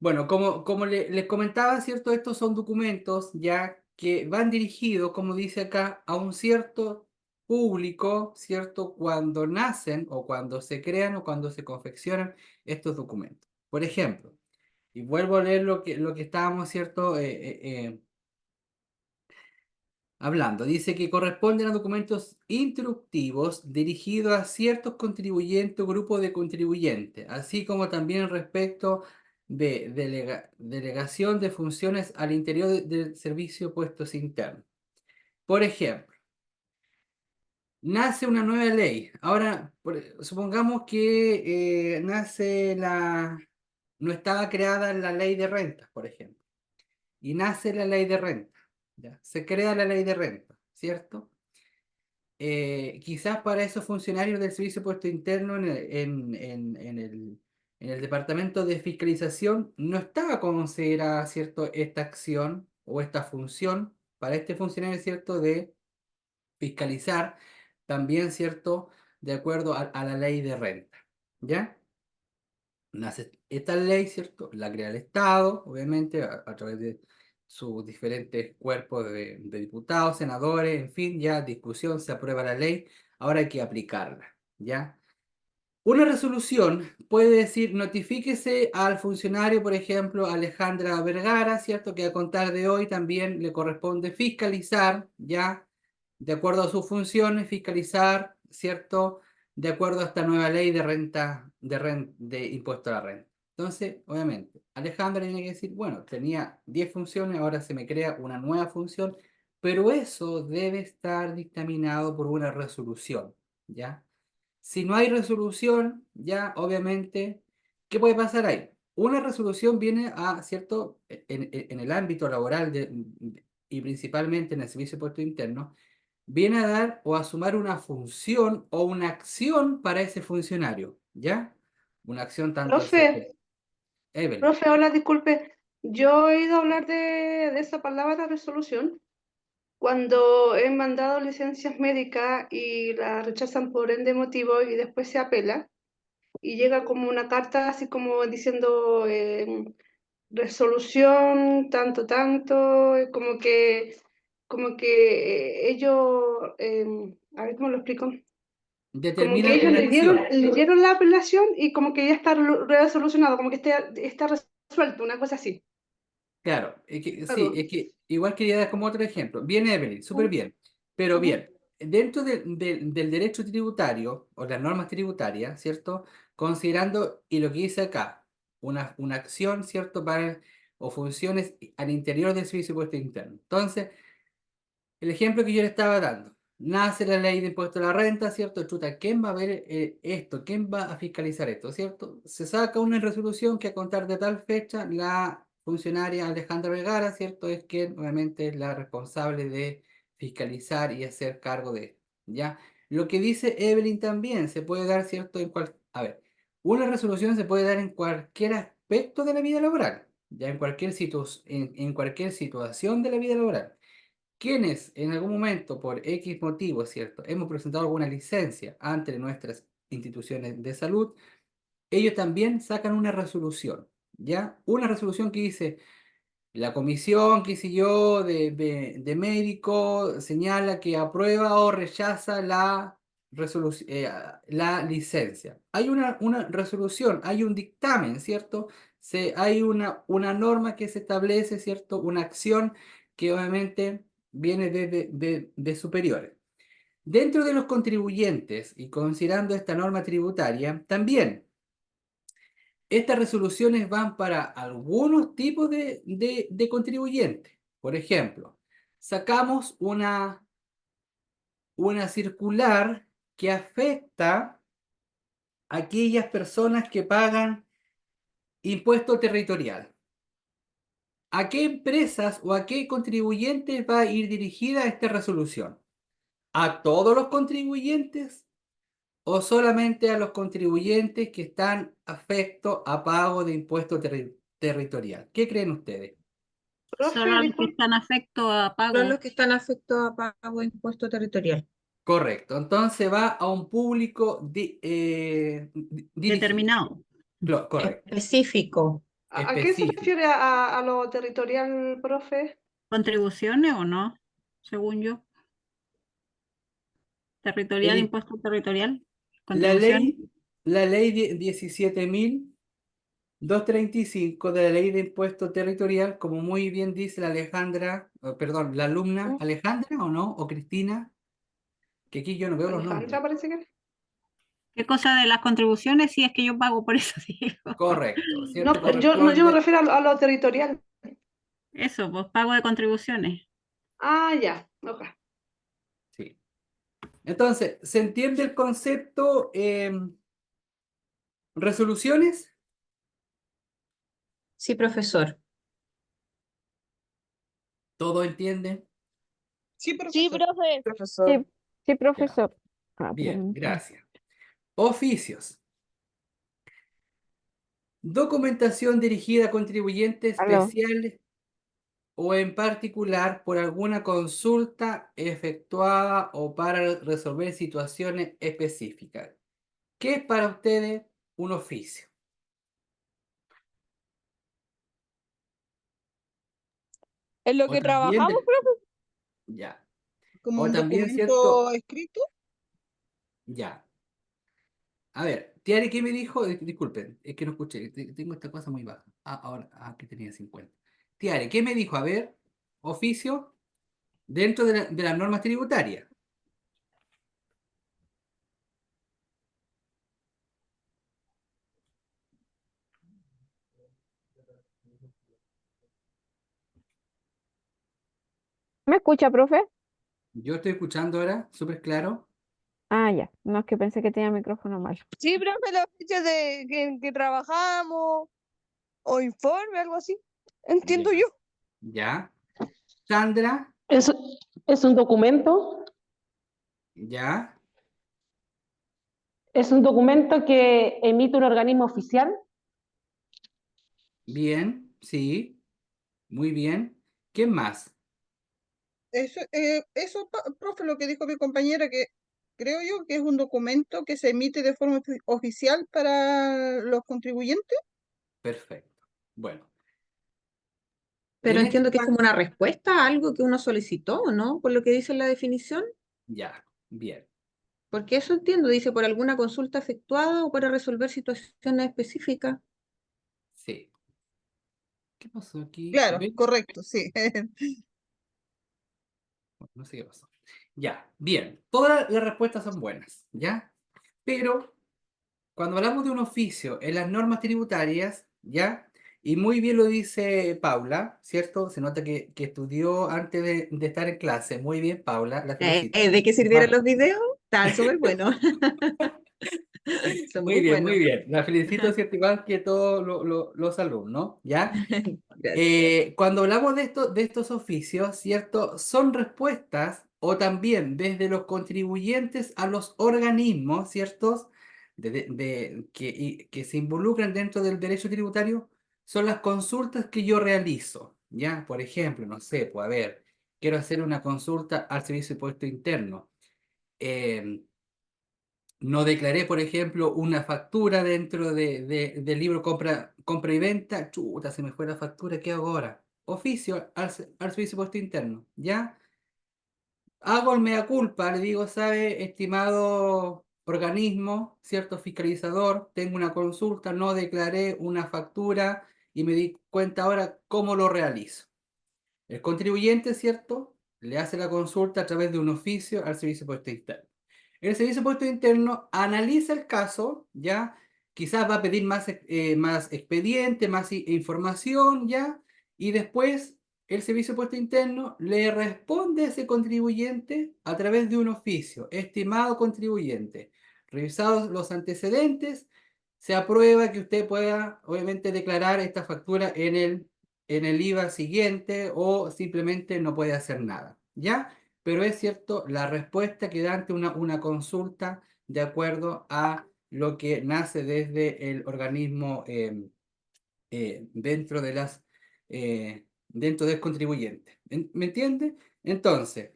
Bueno, como les comentaba, ¿cierto? Estos son documentos ya que van dirigidos, como dice acá, a un cierto público, ¿cierto? Cuando nacen o cuando se crean o cuando se confeccionan estos documentos. Por ejemplo, y vuelvo a leer lo que estábamos, ¿cierto? Hablando, dice que corresponden a documentos instructivos dirigidos a ciertos contribuyentes o grupos de contribuyentes, así como también respecto de delegación de funciones al interior del servicio de puestos internos. Por ejemplo, nace una nueva ley. Ahora, supongamos que no estaba creada la ley de rentas, por ejemplo, y nace la ley de renta. ¿Ya? Se crea la ley de renta, ¿cierto? Quizás para esos funcionarios del Servicio de Puesto Interno en el Departamento de Fiscalización no estaba considerada, ¿cierto?, esta acción o esta función para este funcionario, ¿cierto?, de fiscalizar también, ¿cierto?, de acuerdo a la ley de renta, ¿ya? Nace esta ley, ¿cierto? La crea el Estado, obviamente, a través de sus diferentes cuerpos de diputados, senadores, en fin, ya discusión, se aprueba la ley, ahora hay que aplicarla, ¿ya? Una resolución puede decir, notifíquese al funcionario, por ejemplo, Alejandra Vergara, ¿cierto? Que a contar de hoy también le corresponde fiscalizar, ¿ya? De acuerdo a sus funciones, fiscalizar, ¿cierto? De acuerdo a esta nueva ley de renta, de impuesto a la renta. Entonces, obviamente, Alejandra tiene que decir, bueno, tenía 10 funciones, ahora se me crea una nueva función, pero eso debe estar dictaminado por una resolución, ¿ya? Si no hay resolución, ya obviamente, ¿qué puede pasar ahí? Una resolución viene a, ¿cierto? En el ámbito laboral y principalmente en el servicio de puesto interno, viene a dar o a sumar una función o una acción para ese funcionario, ¿ya? Una acción tanto hacia... Profe, Evelyn, hola, disculpe. Yo he oído hablar de esa palabra resolución cuando he mandado licencias médicas y la rechazan por ende motivo y después se apela y llega como una carta así como diciendo resolución tanto tanto, como que ellos, a ver cómo lo explico. Como que determina ellos una acción. leyeron la apelación y como que ya está resolucionado, como que está resuelto, una cosa así. Claro, sí, Algo. es que igual quería dar como otro ejemplo. Bien, Evelyn, súper bien. Pero Ujú. bien, dentro del derecho tributario o las normas tributarias, ¿cierto? Considerando, y lo que dice acá, una acción, ¿cierto? O funciones al interior del servicio de impuesto interno. Entonces, el ejemplo que yo le estaba dando. Nace la ley de impuesto a la renta, ¿cierto? Chuta, ¿quién va a ver esto? ¿Quién va a fiscalizar esto? ¿Cierto? Se saca una resolución que a contar de tal fecha, la funcionaria Alejandra Vergara, ¿cierto? Es quien obviamente es la responsable de fiscalizar y hacer cargo de esto, ¿ya? Lo que dice Evelyn también se puede dar, ¿cierto? A ver, una resolución se puede dar en cualquier aspecto de la vida laboral, ya en cualquier situación de la vida laboral. Quienes en algún momento, por X motivo, ¿cierto? Hemos presentado alguna licencia ante nuestras instituciones de salud, ellos también sacan una resolución, ¿ya? Una resolución que dice, la comisión, qué sé yo, de médico señala que aprueba o rechaza la licencia. Hay una resolución, hay un dictamen, ¿cierto? Hay una norma que se establece, ¿cierto? Una acción que obviamente viene de superiores. Dentro de los contribuyentes y considerando esta norma tributaria, también estas resoluciones van para algunos tipos de contribuyentes. Por ejemplo, sacamos una circular que afecta a aquellas personas que pagan impuesto territorial. ¿A qué empresas o a qué contribuyentes va a ir dirigida esta resolución? ¿A todos los contribuyentes o solamente a los contribuyentes que están afectos a pago de impuesto territorial? ¿Qué creen ustedes? Solo Profe, los que disculpe, están afectos a Son pago los que están afectados a pago de impuesto territorial. Correcto, entonces va a un público dirigido. determinados. Correcto, Específico. ¿a qué se específico. refiere a lo territorial, profe? ¿Contribuciones o no? Según yo. Territorial, El- impuesto territorial. la Contribuciones. ley 17.235 de la ley de impuesto territorial, como muy bien dice la Alejandra, perdón, la alumna Alejandra o no, o Cristina, que aquí yo no veo los Alejandra nombres. parece que. ¿Qué cosa de las contribuciones? Si es que yo pago por eso, digo. Correcto, No, ¿cierto? yo me refiero a lo territorial. Eso, pues pago de contribuciones. Ah, ya, ok. Sí. Entonces, ¿se entiende el concepto? ¿Resoluciones? Sí, profesor. ¿Todo entiende? Sí, Sí, profesor. profe. Profesor. Sí, sí, profesor. Ah, Bien, pregunta. gracias. Oficios. Documentación dirigida a contribuyentes Aló. especiales o en particular por alguna consulta efectuada o para resolver situaciones específicas. ¿Qué es para ustedes un oficio? ¿En lo O que también, trabajamos, profe? ya, Como o un también, ¿cierto? documento escrito. Ya. A ver, Tiare, ¿qué me dijo? Disculpen, es que no escuché, tengo esta cosa muy baja. Ahora, que tenía 50. Tiare, ¿qué me dijo? A ver, oficio dentro de las normas tributarias. ¿Me escucha, profe? Yo estoy escuchando ahora, súper claro. Ah, ya. No, es que pensé que tenía micrófono mal. Sí, profe, la fecha en que trabajamos o informe, algo así. Entiendo Ya, yo. ya. Sandra, Es un documento, ya. es un documento que emite un organismo oficial. Bien, sí, muy bien. ¿Qué más? Profe, lo que dijo mi compañera, que creo yo que es un documento que se emite de forma oficial para los contribuyentes. Perfecto. Bueno, Pero en este entiendo que es caso, como una respuesta a algo que uno solicitó, ¿no? Por lo que dice en la definición. ya, bien, Porque eso entiendo, dice por alguna consulta efectuada o para resolver situaciones específicas. sí. ¿Qué pasó aquí? Claro, ¿Ven? correcto, sí. Bueno, no sé qué pasó. Ya, bien. Todas las respuestas son buenas, ¿ya? Pero cuando hablamos de un oficio en las normas tributarias, ¿ya? Y muy bien lo dice Paula, ¿cierto? Se nota que estudió antes de estar en clase. Muy bien, Paula, la felicito. ¿De qué sirvieron los videos? Estaban súper buenos. Son Muy muy bien, muy buenos. bien. La felicito, ¿cierto? Igual que todos los alumnos, ¿ya? Gracias. Cuando hablamos de estos oficios, ¿cierto? Son respuestas o también desde los contribuyentes a los organismos, ¿cierto? Que se involucran dentro del derecho tributario, son las consultas que yo realizo, ¿ya? Por ejemplo, no sé, pues a ver, quiero hacer una consulta al Servicio de Impuesto Interno. No declaré, por ejemplo, una factura dentro del libro compra y venta. Chuta, se me fue la factura, ¿qué hago ahora? Oficio al Servicio de Impuesto Interno, ¿ya? Hago el mea culpa, le digo, sabe, estimado organismo, cierto fiscalizador, tengo una consulta, no declaré una factura y me di cuenta ahora cómo lo realizo. El contribuyente, ¿cierto? Le hace la consulta a través de un oficio al Servicio de Impuesto Interno. El Servicio de Impuesto Interno analiza el caso, ¿ya? Quizás va a pedir más expediente, más información, ¿ya? Y después el Servicio de Impuesto Interno le responde a ese contribuyente a través de un oficio. Estimado contribuyente, revisados los antecedentes, se aprueba que usted pueda, obviamente, declarar esta factura en el IVA siguiente o simplemente no puede hacer nada, ¿ya? Pero es cierto, la respuesta que da ante una consulta de acuerdo a lo que nace desde el organismo dentro de dentro del contribuyente. ¿Me entiende? Entonces,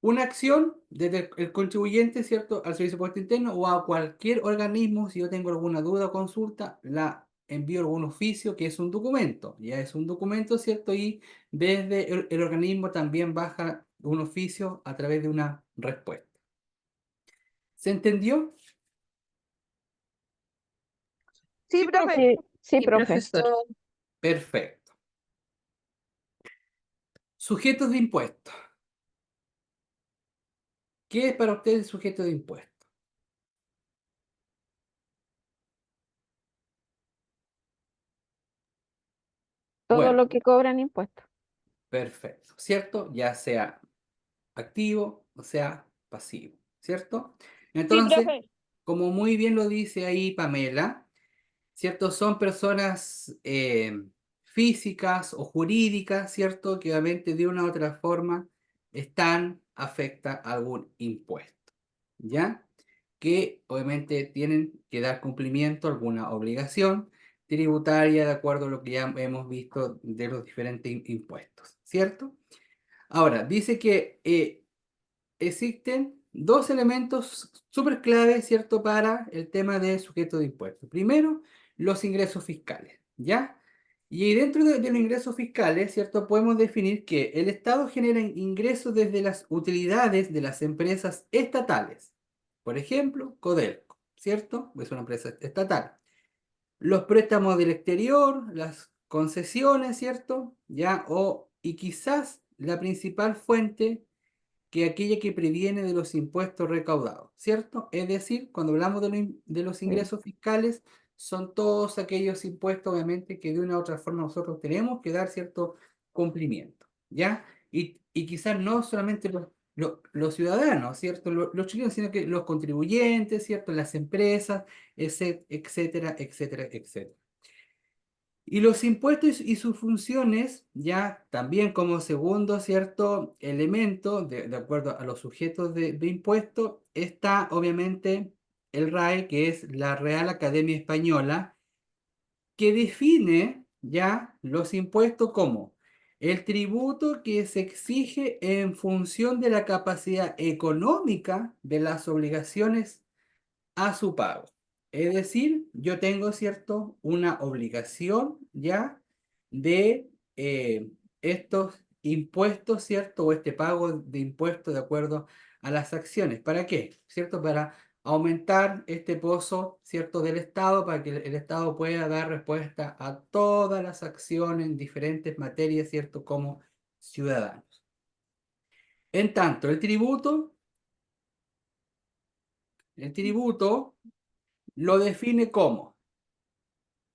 una acción desde el contribuyente, ¿cierto?, al Servicio de Impuesto Interno o a cualquier organismo, si yo tengo alguna duda o consulta, la envío algún oficio que es un documento, ya es un documento, ¿cierto? Y desde el organismo también baja un oficio a través de una respuesta. ¿Se entendió? Sí, profe. Sí, sí, Sí, profe. profesor. Perfecto. Sujetos de impuestos. ¿Qué es para ustedes el sujeto de impuestos? Todo Bueno, lo que cobran impuestos. perfecto, ¿cierto? Ya sea activo o sea pasivo, ¿cierto? Sí, Entonces, profe. como muy bien lo dice ahí Pamela, ¿cierto? Son personas físicas o jurídicas, ¿cierto? Que obviamente de una u otra forma afecta a algún impuesto, ¿ya? Que obviamente tienen que dar cumplimiento a alguna obligación tributaria de acuerdo a lo que ya hemos visto de los diferentes impuestos, ¿cierto? Ahora, dice que existen dos elementos súper claves, ¿cierto?, para el tema de sujeto de impuestos. Primero, los ingresos fiscales, ¿ya? Y dentro de los ingresos fiscales, ¿cierto?, podemos definir que el Estado genera ingresos desde las utilidades de las empresas estatales. Por ejemplo, Codelco, ¿cierto? Es una empresa estatal. Los préstamos del exterior, las concesiones, ¿cierto? ¿Ya? Y quizás la principal fuente que aquella que previene de los impuestos recaudados, ¿cierto? Es decir, cuando hablamos de los Sí. ingresos fiscales, son todos aquellos impuestos, obviamente, que de una u otra forma nosotros tenemos que dar cierto cumplimiento, ¿ya? Y quizás no solamente los ciudadanos, ¿cierto? Los chilenos, sino que los contribuyentes, ¿cierto? Las empresas, etcétera, etcétera, etcétera. Y los impuestos y sus funciones, ya también como segundo, ¿cierto?, elemento, de acuerdo a los sujetos de impuesto, está obviamente el RAE, que es la Real Academia Española, que define ya los impuestos como el tributo que se exige en función de la capacidad económica de las obligaciones a su pago. Es decir, yo tengo, ¿cierto?, una obligación ya de estos impuestos, ¿cierto?, o este pago de impuestos de acuerdo a las acciones. ¿Para qué? ¿Cierto? Para aumentar este pozo, ¿cierto?, del Estado, para que el Estado pueda dar respuesta a todas las acciones en diferentes materias, ¿cierto?, como ciudadanos. En tanto, el tributo lo define como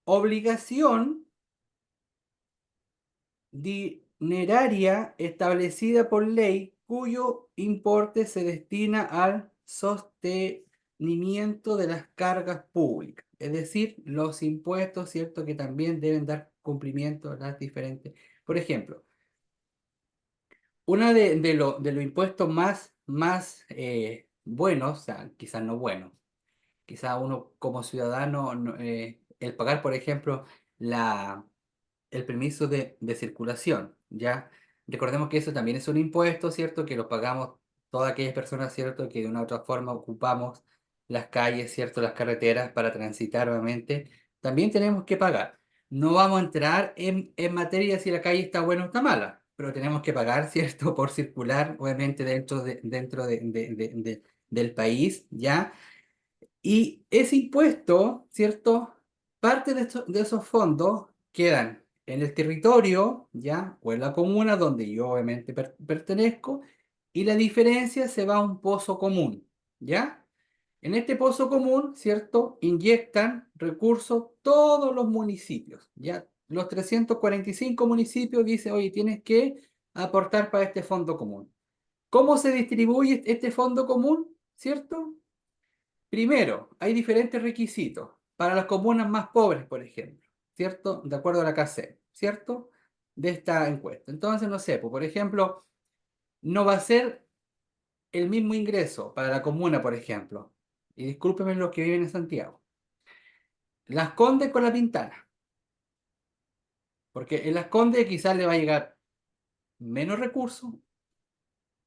obligación dineraria establecida por ley cuyo importe se destina al sostenimiento de las cargas públicas, es decir, los impuestos, ¿cierto?, que también deben dar cumplimiento a las diferentes. Por ejemplo, de los impuestos más buenos, o sea, quizás no buenos, quizás uno como ciudadano, el pagar, por ejemplo, la, el permiso de circulación, ¿ya? Recordemos que eso también es un impuesto, ¿cierto? Que lo pagamos todas aquellas personas, ¿cierto? Que de una u otra forma ocupamos las calles, ¿cierto? Las carreteras para transitar, obviamente. También tenemos que pagar. No vamos a entrar en materia si la calle está buena o está mala, pero tenemos que pagar, ¿cierto? Por circular, obviamente, del país, ¿ya? Y ese impuesto, ¿cierto? Parte de esos fondos quedan en el territorio, ¿ya? O en la comuna donde yo obviamente pertenezco, y la diferencia se va a un pozo común, ¿ya? En este pozo común, ¿cierto? Inyectan recursos todos los municipios, ¿ya? Los 345 municipios dicen, oye, tienes que aportar para este fondo común. ¿Cómo se distribuye este fondo común? ¿Cierto? Primero, hay diferentes requisitos para las comunas más pobres, por ejemplo, ¿cierto? De acuerdo a la CACEP, ¿cierto? De esta encuesta. Entonces, no sé, pues, por ejemplo, no va a ser el mismo ingreso para la comuna, por ejemplo. Y discúlpenme los que viven en Santiago. Las Condes con La Pintana. Porque en Las Condes quizás le va a llegar menos recursos,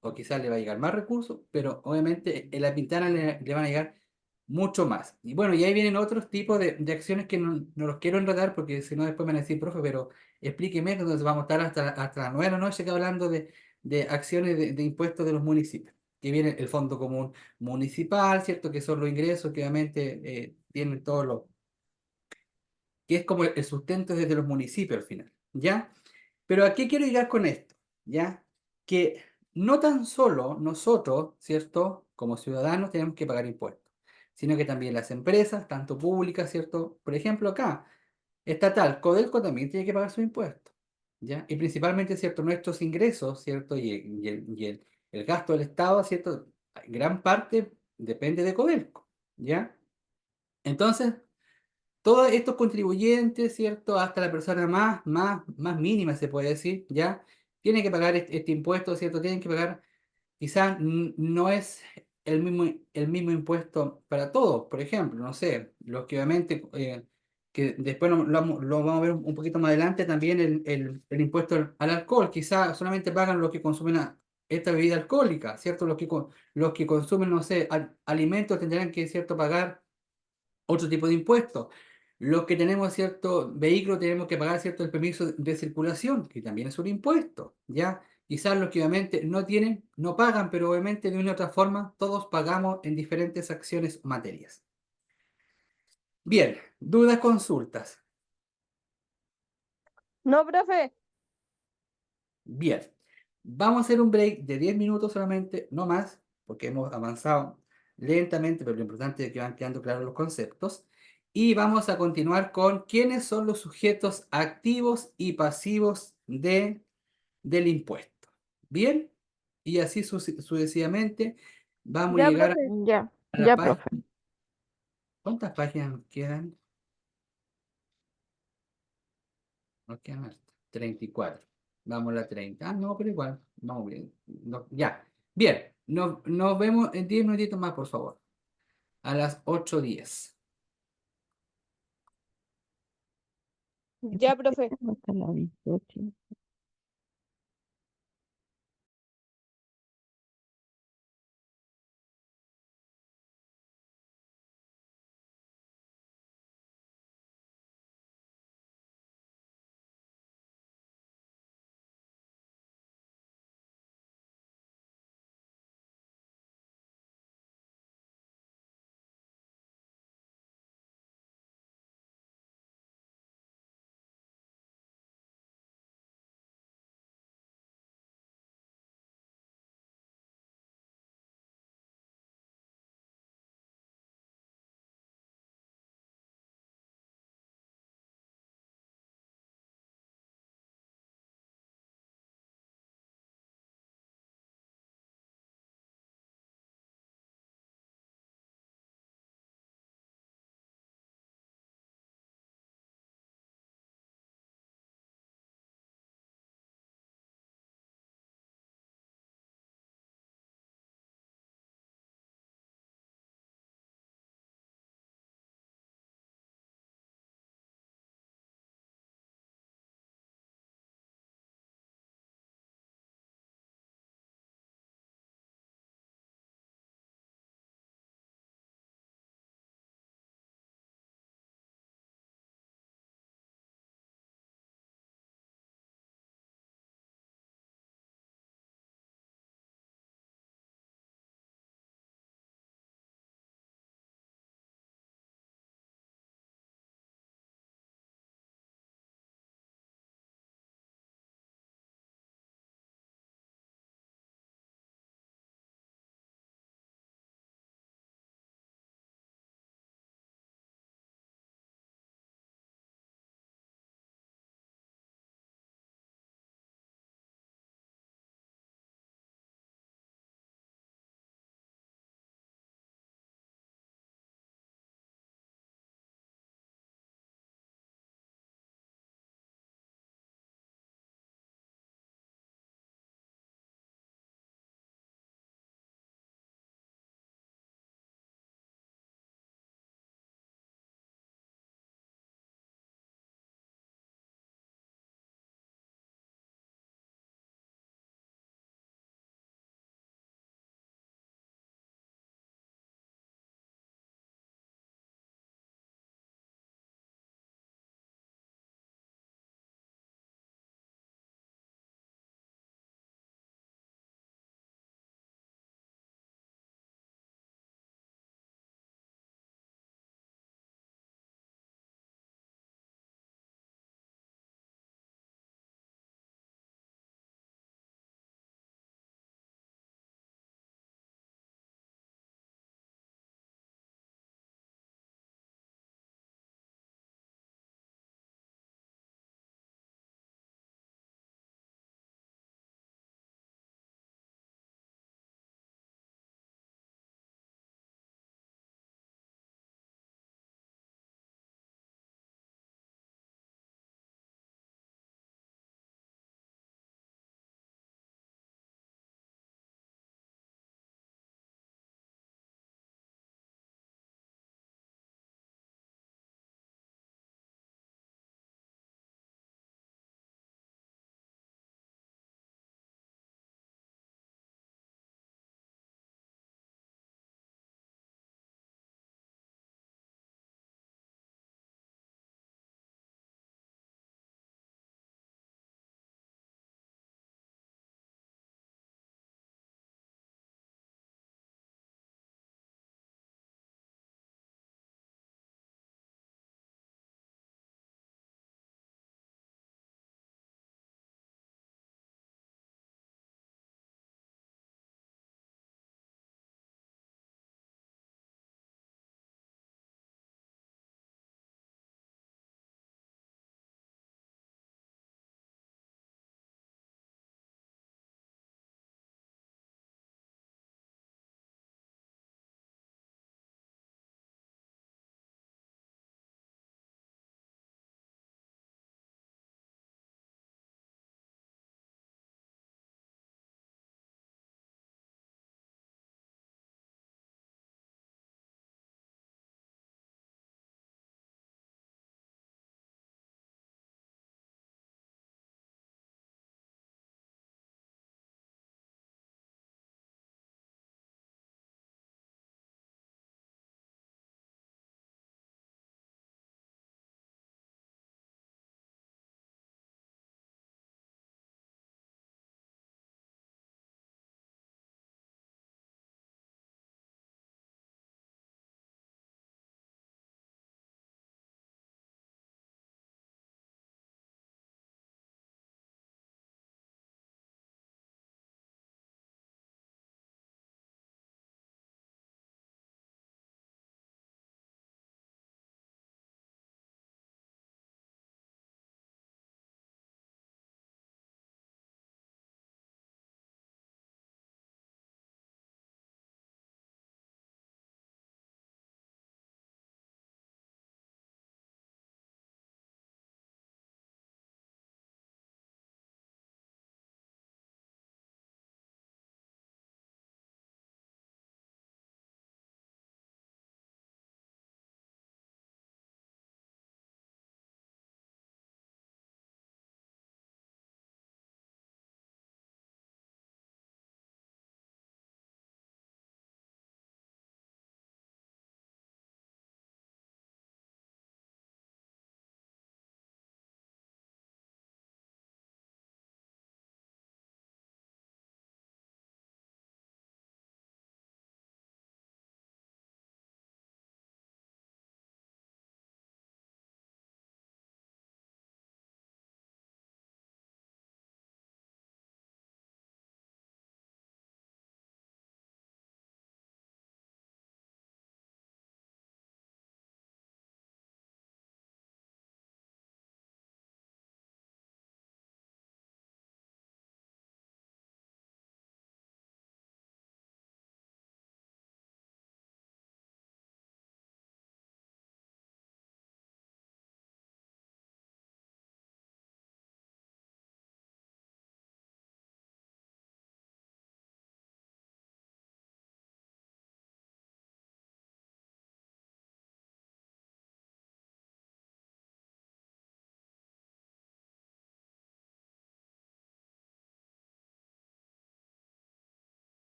o quizás le va a llegar más recursos, pero obviamente en La Pintana le van a llegar mucho más. Y bueno, y ahí vienen otros tipos de acciones que no los quiero enredar porque si no después me van a decir, profe, pero explíqueme, entonces vamos a estar hasta las 9 de la noche que hablando de acciones de impuestos de los municipios. Que viene el Fondo Común Municipal, ¿cierto? Que son los ingresos que obviamente tienen todos los... que es como el sustento desde los municipios al final, ¿ya? Pero ¿a qué quiero llegar con esto? ¿Ya? Que no tan solo nosotros, ¿cierto? Como ciudadanos tenemos que pagar impuestos, sino que también las empresas, tanto públicas, ¿cierto? Por ejemplo, acá, estatal, Codelco también tiene que pagar sus impuestos, ¿ya? Y principalmente, ¿cierto? Nuestros ingresos, ¿cierto? Y el gasto del Estado, ¿cierto? Gran parte depende de Codelco, ¿ya? Entonces, todos estos contribuyentes, ¿cierto? Hasta la persona más mínima, se puede decir, ¿ya? Tienen que pagar este impuesto, ¿cierto? Tienen que pagar, quizás no es el mismo impuesto para todos, por ejemplo, no sé, los que obviamente, que después lo vamos a ver un poquito más adelante, también el impuesto al alcohol, quizás solamente pagan los que consumen esta bebida alcohólica, ¿cierto? Los que consumen, no sé, alimentos tendrán que, ¿cierto?, pagar otro tipo de impuestos. Los que tenemos cierto vehículo tenemos que pagar cierto el permiso de circulación, que también es un impuesto, ¿ya? Quizás los que obviamente no tienen, no pagan, pero obviamente de una u otra forma todos pagamos en diferentes acciones o materias. Bien, dudas, consultas. No, profe. Bien, vamos a hacer un break de 10 minutos solamente, no más, porque hemos avanzado lentamente, pero lo importante es que van quedando claros los conceptos. Y vamos a continuar con quiénes son los sujetos activos y pasivos del impuesto. Bien, y así sucesivamente vamos a Ya, llegar profe. Ya, a la ya, profe. página. ¿Cuántas páginas nos quedan? Nos quedan hartas. 34. Vamos a la 30. Ah, no, pero igual. Vamos bien. Ya. Bien. Nos vemos en 10 minutitos más, por favor. A las 8:10. Ya, profe. Hasta la 18.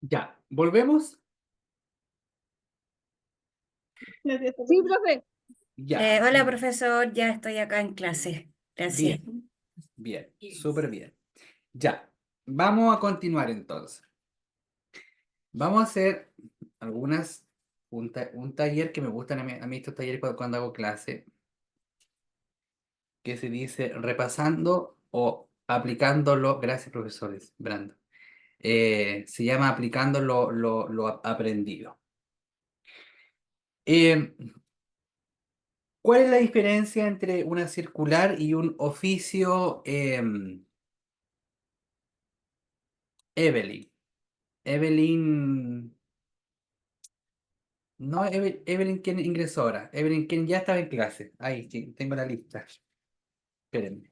Ya, ¿volvemos? Sí, profe. Ya. Hola, profesor, ya estoy acá en clase. Gracias. Bien, bien, súper bien. Ya, vamos a continuar entonces. Vamos a hacer un taller que me gustan a mí estos talleres cuando hago clase, que se dice repasando o aplicándolo. Gracias, profesores, Brando. Se llama aplicando lo aprendido. Eh, ¿Cuál es la diferencia entre una circular y un oficio, Evelyn? Evelyn, no, Evelyn, ¿quién ingresó ahora? Evelyn, ¿quién ya estaba en clase? Ahí, sí, tengo la lista. Espérenme.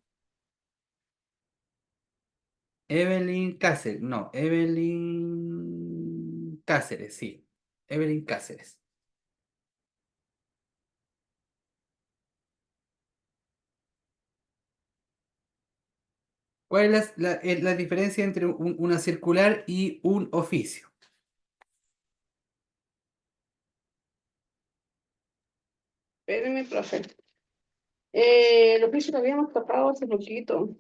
Evelyn Cáceres, no, Evelyn Cáceres, sí. Evelyn Cáceres. ¿Cuál es la diferencia entre una circular y un oficio? Espérenme, profe. Lo que lo habíamos tocado hace poquito.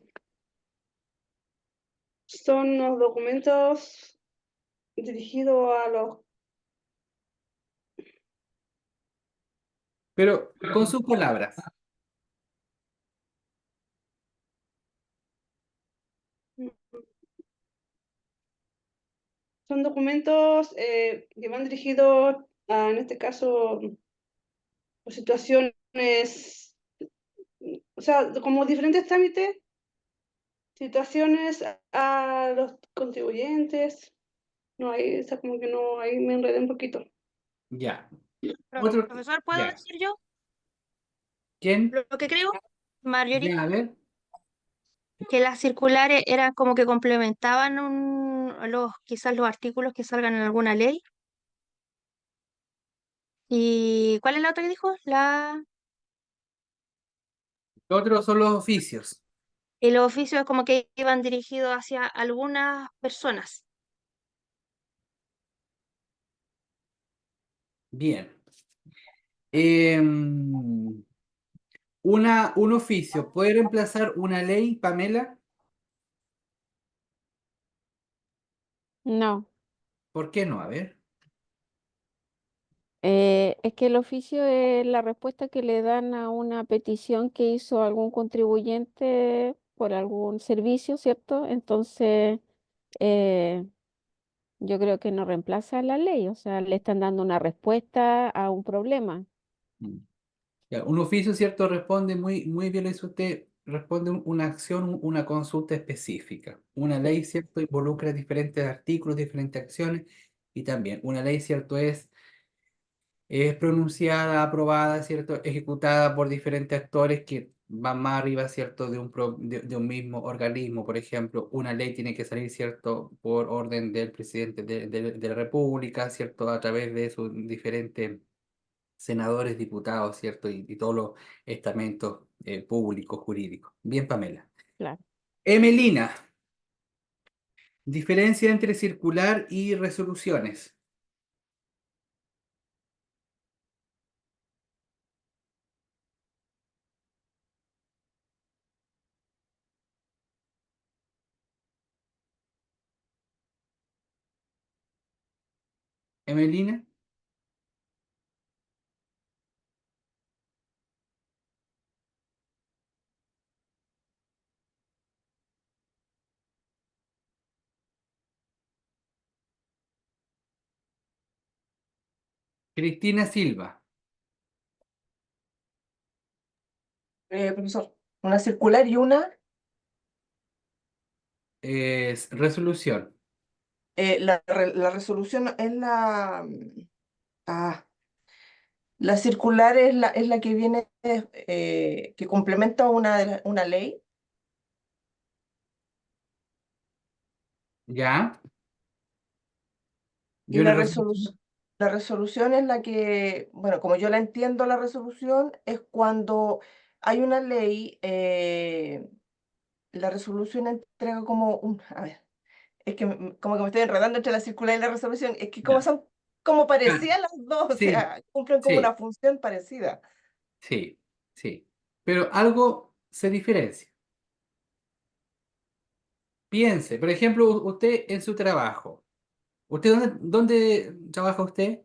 Son los documentos dirigidos a los... Pero con sus palabras. Son documentos que van dirigidos a, en este caso, situaciones, o sea, como diferentes trámites, situaciones a los contribuyentes. No, ahí, o sea, como que no, ahí me enredé un poquito. Ya. Otro, Profesor, ¿puedo ya. decir yo ¿Quién? lo que creo, Marjorie? Ya, a ver. Que las circulares eran como que complementaban quizás los artículos que salgan en alguna ley. ¿Y cuál es la otra que dijo? Otros son los oficios. Y los oficios es como que iban dirigidos hacia algunas personas. Bien. Un oficio, ¿puede reemplazar una ley, Pamela? No. ¿Por qué no? A ver. Es que el oficio es la respuesta que le dan a una petición que hizo algún contribuyente por algún servicio, ¿cierto? Entonces, eh, yo creo que no reemplaza la ley, o sea, le están dando una respuesta a un problema. Mm. Ya, un oficio, ¿cierto? Responde muy bien, lo dice usted, responde una acción, una consulta específica. Una ley, ¿cierto? Involucra diferentes artículos, diferentes acciones, y también una ley, ¿cierto? Es pronunciada, aprobada, ¿cierto? Ejecutada por diferentes actores que van más arriba, ¿cierto? De un mismo organismo. Por ejemplo, una ley tiene que salir, ¿cierto? Por orden del presidente de la República, ¿cierto? A través de sus diferentes senadores, diputados, ¿cierto? Y todos los estamentos públicos, jurídicos. Bien, Pamela. Claro. Emelina, diferencia entre circular y resoluciones. Emelina. Cristina Silva. Profesor, una circular y una, Es resolución. la resolución es ah, la circular es la que viene, que complementa una ley. ¿Ya? Y ¿Y una resolución? la resolución es la que, bueno, como yo la entiendo, la resolución es cuando hay una ley, la resolución entrega como a ver, Es que como que me estoy enredando entre la circular y la resolución. Es que como Ya. son como Ah, parecidas las dos, o sí, sea, cumplen como sí, una función parecida. sí, sí. Pero algo se diferencia. Piense, por ejemplo, usted en su trabajo. ¿Usted dónde trabaja usted?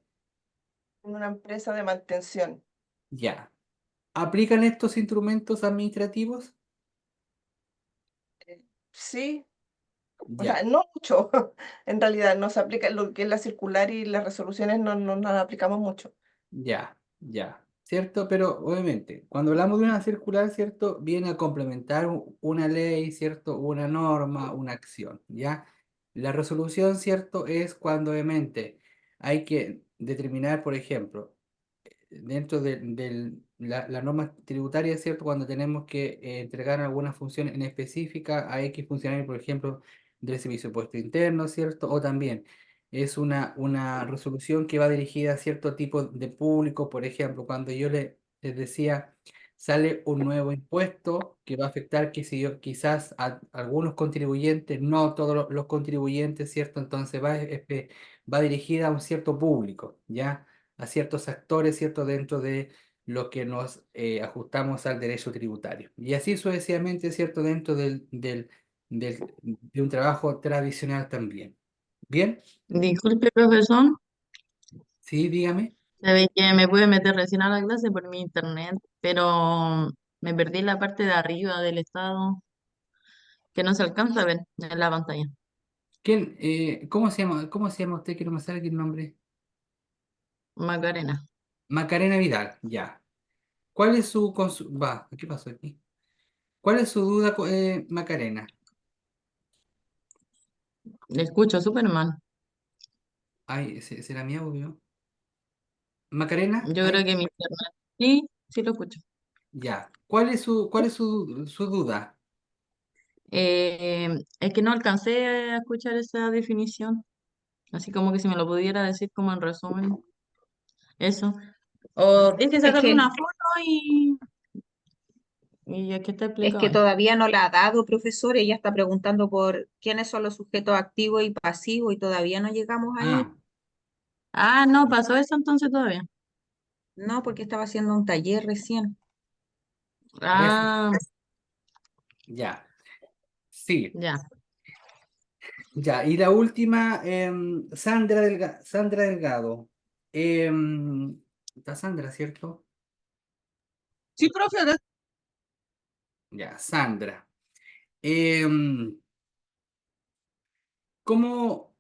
En una empresa de mantención. Ya. ¿Aplican estos instrumentos administrativos? Sí, o sea, Ya, no mucho. En realidad no se aplica lo que es la circular y las resoluciones no las aplicamos mucho. ya, ya. ¿Cierto? Pero obviamente, cuando hablamos de una circular, ¿cierto? Viene a complementar una ley, ¿cierto? Una norma, una acción, ¿ya? La resolución, ¿cierto? Es cuando obviamente hay que determinar, por ejemplo, dentro de la norma tributaria, ¿cierto? Cuando tenemos que entregar alguna función en específica a X funcionario, por ejemplo, del Servicio de Impuesto Interno, ¿cierto? O también es una resolución que va dirigida a cierto tipo de público, por ejemplo, cuando yo les decía, sale un nuevo impuesto que va a afectar, qué sé yo, quizás a algunos contribuyentes, no todos los contribuyentes, ¿cierto? Entonces va dirigida a un cierto público, ¿ya? A ciertos actores, ¿cierto? Dentro de lo que nos ajustamos al derecho tributario. Y así sucesivamente, ¿cierto? Dentro de un trabajo tradicional también. ¿Bien? Disculpe, profesor, Sí, dígame. sabe que me pude meter recién a la clase por mi internet, pero me perdí la parte de arriba del estado que no se alcanza a ver en la pantalla. ¿Cómo se llama usted? Que no me sale aquí el nombre. Macarena, Macarena Vidal, ya. ¿Cuál es su ¿qué pasó aquí? ¿Cuál es su duda, Macarena? le escucho súper mal. Ay, ¿será mi audio? Macarena, Yo ahí, creo que mi internet, sí, sí lo escucho. ya. ¿Cuál es su duda? Es que no alcancé a escuchar esa definición, así como que si me lo pudiera decir como en resumen, eso. O tienes que Es sacarle que, una foto y ya que está es explicado que ahí. todavía no la ha dado, profesor. Ella está preguntando por quiénes son los sujetos activos y pasivos y todavía no llegamos ahí. Ah, Ah, no, pasó eso entonces todavía. No, porque estaba haciendo un taller recién. eso, Ah, ya. Sí, ya. ya. Y la última, Sandra Delgado. Está Sandra, ¿cierto? Sí, profe, acá Ya, Sandra. Em, ¿Cómo,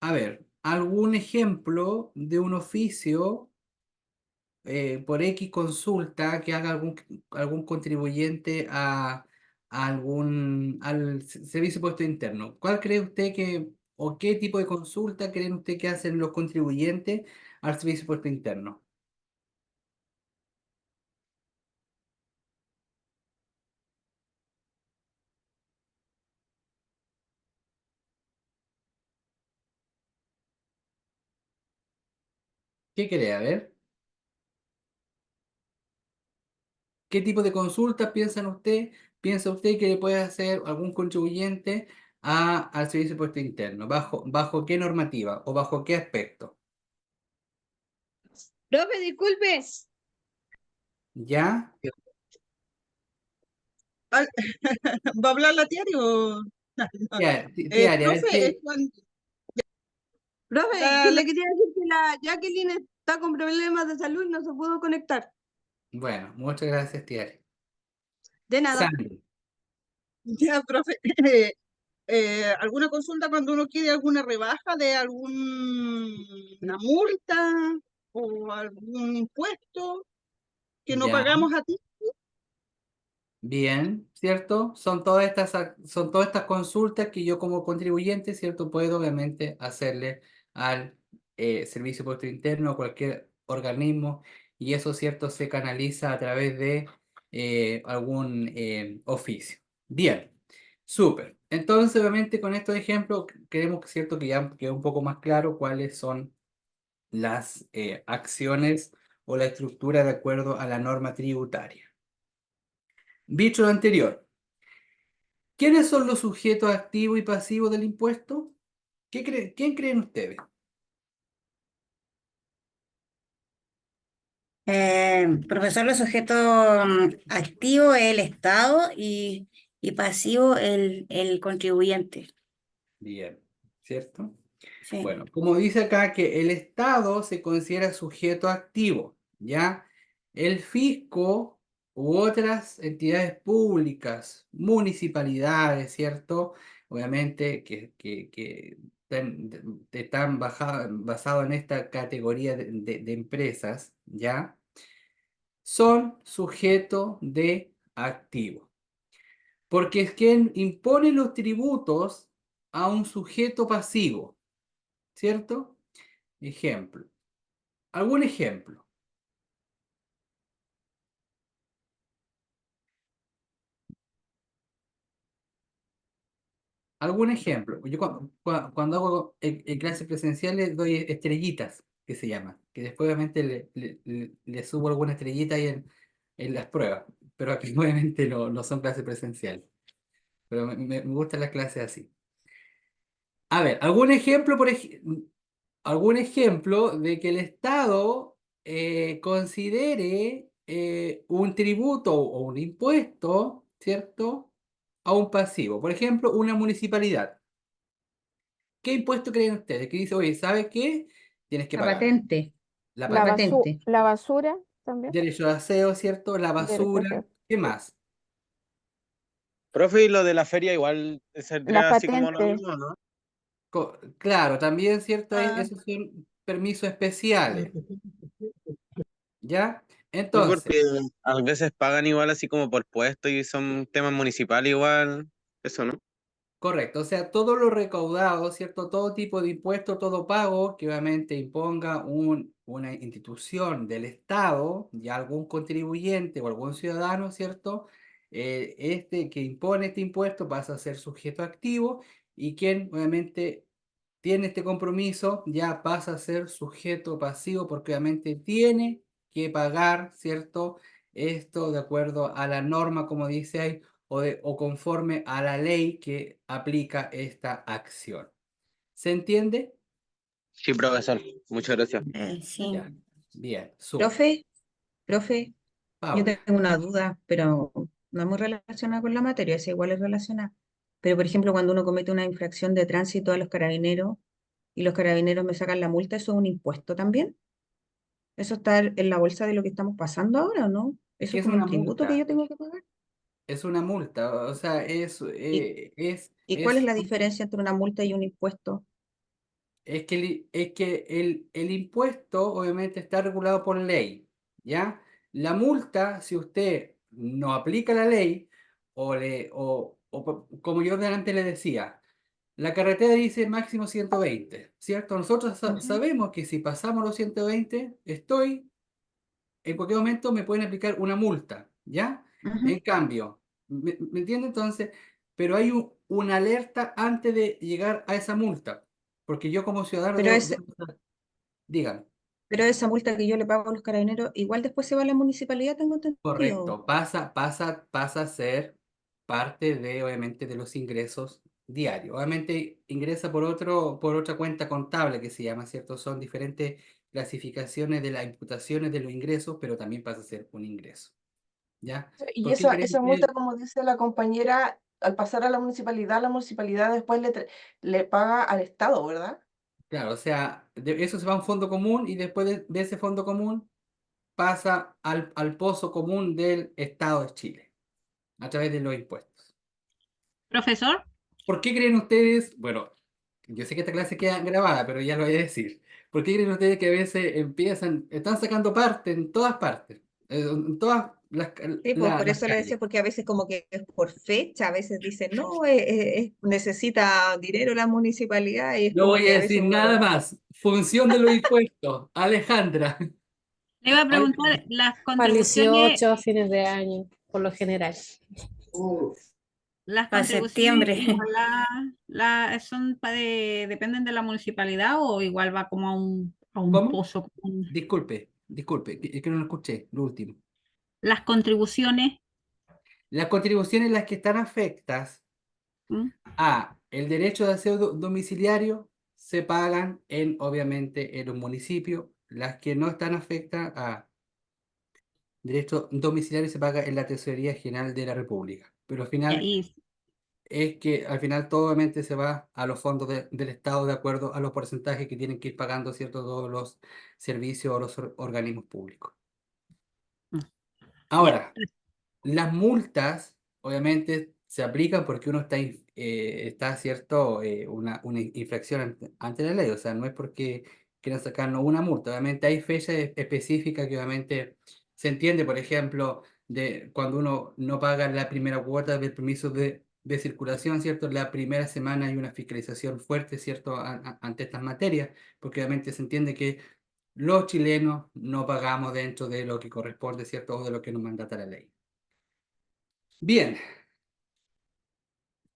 a ver, algún ejemplo de un oficio por X consulta que haga algún contribuyente al Servicio de Impuesto Interno? ¿Cuál cree usted o qué tipo de consulta creen usted que hacen los contribuyentes al Servicio de Impuesto Interno? ¿Qué cree? A ver, ¿qué tipo de consultas piensa usted que le puede hacer algún contribuyente al Servicio de Impuesto Interno? ¿Bajo qué normativa o bajo qué aspecto? Profe, disculpe. ¿Ya? al- ¿va a hablar la tía o...? No. ¿Qué área? A ver, Profe, es cuando Profe, que la, le quería decir que la Jacqueline está con problemas de salud y no se pudo conectar. Bueno, muchas gracias, tía. De nada. Sandra, ya, profe, ¿alguna consulta cuando uno quiere alguna rebaja de alguna multa o algún impuesto que no ya, pagamos a ti? bien, ¿cierto? Son todas estas consultas que yo como contribuyente, ¿cierto? Puedo obviamente hacerle al Servicio de Impuesto Interno o cualquier organismo y eso, ¿cierto? Se canaliza a través de algún oficio. Bien, súper. Entonces, obviamente, con estos ejemplos, queremos, ¿cierto? Que ya quede un poco más claro cuáles son las acciones o la estructura de acuerdo a la norma tributaria. Dicho lo anterior, ¿Quiénes son los sujetos activos y pasivos del impuesto? ¿Quién creen ustedes? Profesor, los sujetos activos es el Estado y pasivo el contribuyente. Bien, ¿cierto? Sí. Bueno, como dice acá que el Estado se considera sujeto activo, ¿ya? El fisco u otras entidades públicas, municipalidades, ¿cierto? Obviamente que están basados en esta categoría de empresas, ¿ya? Son sujeto de activo. Porque es quien impone los tributos a un sujeto pasivo, ¿cierto? Ejemplo. ¿Algún ejemplo? ¿Algún ejemplo? Yo cuando hago en clases presenciales doy estrellitas, que se llaman, que después obviamente le subo alguna estrellita ahí en las pruebas, pero aquí obviamente no son clases presenciales, pero me gustan las clases así. A ver, algún ejemplo de que el Estado considere un tributo o un impuesto, ¿cierto? A un pasivo. Por ejemplo, una municipalidad. ¿Qué impuesto creen ustedes? Que dice, oye, ¿sabes qué? Tienes que La pagar patente, la la patente. La basura también. derecho de aseo, ¿cierto? La Derecho a basura. hacer. ¿Qué más? Profe, y lo de la feria igual Las saldría así como lo patentes. mismo, ¿no? Claro, también, ¿cierto? Ah, Esos son permisos especiales, ¿ya? Sí, Entonces, porque a veces pagan igual así como por puesto y son temas municipales igual, eso, ¿no? correcto, o sea, todo lo recaudado, ¿cierto? Todo tipo de impuesto, todo pago que obviamente imponga una institución del Estado, ya algún contribuyente o algún ciudadano, ¿cierto? Este que impone este impuesto pasa a ser sujeto activo y quien obviamente tiene este compromiso ya pasa a ser sujeto pasivo porque obviamente tiene que pagar, ¿cierto? Esto de acuerdo a la norma, como dice ahí o conforme a la ley que aplica esta acción. ¿Se entiende? Sí, profesor, muchas gracias. Sí. Ya, bien, súper. Profe, profe, yo Paula, tengo una duda, pero no es muy relacionada con la materia, es igual es relacionada. Pero, por ejemplo, cuando uno comete una infracción de tránsito a los carabineros y los carabineros me sacan la multa, ¿eso es un impuesto también? ¿Eso está en la bolsa de lo que estamos pasando ahora o no? ¿Eso ¿qué es es como un una tributo que multa? yo tengo que pagar? Es una multa, o sea, ¿Y, y cuál es es la diferencia entre una multa y un impuesto? Es que el impuesto obviamente está regulado por ley, ¿ya? La multa, si usted no aplica la ley, como yo delante le decía, la carretera dice máximo 120, ¿cierto? Nosotros Ujú, sabemos que si pasamos los 120, en cualquier momento me pueden aplicar una multa, ¿ya? ujú. En cambio, ¿me entiende entonces? Pero hay una alerta antes de llegar a esa multa, porque yo como ciudadano Pero digan, Pero esa multa que yo le pago a los carabineros, igual después se va a la municipalidad, tengo entendido. correcto, pasa a ser parte de, obviamente, de los ingresos diarios. Obviamente ingresa por otra cuenta contable que se llama, ¿cierto? Son diferentes clasificaciones de las imputaciones de los ingresos, pero también pasa a ser un ingreso, ¿ya? Y ¿Por qué creen esa multa, que? como dice la compañera, al pasar a la municipalidad después le paga al Estado, ¿verdad? Claro, o sea, eso se va a un fondo común y después de ese fondo común pasa al pozo común del Estado de Chile a través de los impuestos. Profesor, ¿Por qué creen ustedes? Bueno, yo sé que esta clase queda grabada, pero ya lo voy a decir. ¿Por qué creen ustedes que a veces están sacando parte en todas partes, en todas Sí, pues por las eso le calles? decía, porque a veces como que es por fecha, a veces dicen, no, necesita dinero la municipalidad y es No como voy a que a veces decir uno nada no. más. Función de los impuestos. Alejandra. le iba a preguntar Alejandra. las Para el contribuciones, 18 a fines de año, por lo general. las Para contribuciones septiembre. igual son dependen de la municipalidad o igual va como a un ¿Cómo? pozo común. Disculpe, que no lo escuché, lo último. Las contribuciones, Las contribuciones las que están afectas ¿Mm? El derecho de aseo domiciliario se pagan obviamente, en un municipio. Las que no están afectas a derecho domiciliario se paga en la Tesorería General de la República. Pero al Ya, final y es que al final todo obviamente se va a los fondos del Estado de acuerdo a los porcentajes que tienen que ir pagando, ¿cierto? Todos los servicios o los organismos públicos. mm, ya. Ahora, las multas, obviamente, se aplican porque uno está cierto, una infracción ante la ley. O sea, no es porque quieran sacarnos una multa. Obviamente hay fechas específicas que obviamente se entiende, por ejemplo, de cuando uno no paga la primera cuota del permiso de circulación, ¿cierto? La primera semana hay una fiscalización fuerte, ¿cierto? Ante estas materias, porque obviamente se entiende que los chilenos no pagamos dentro de lo que corresponde, ¿cierto? O de lo que nos mandata la ley. Bien,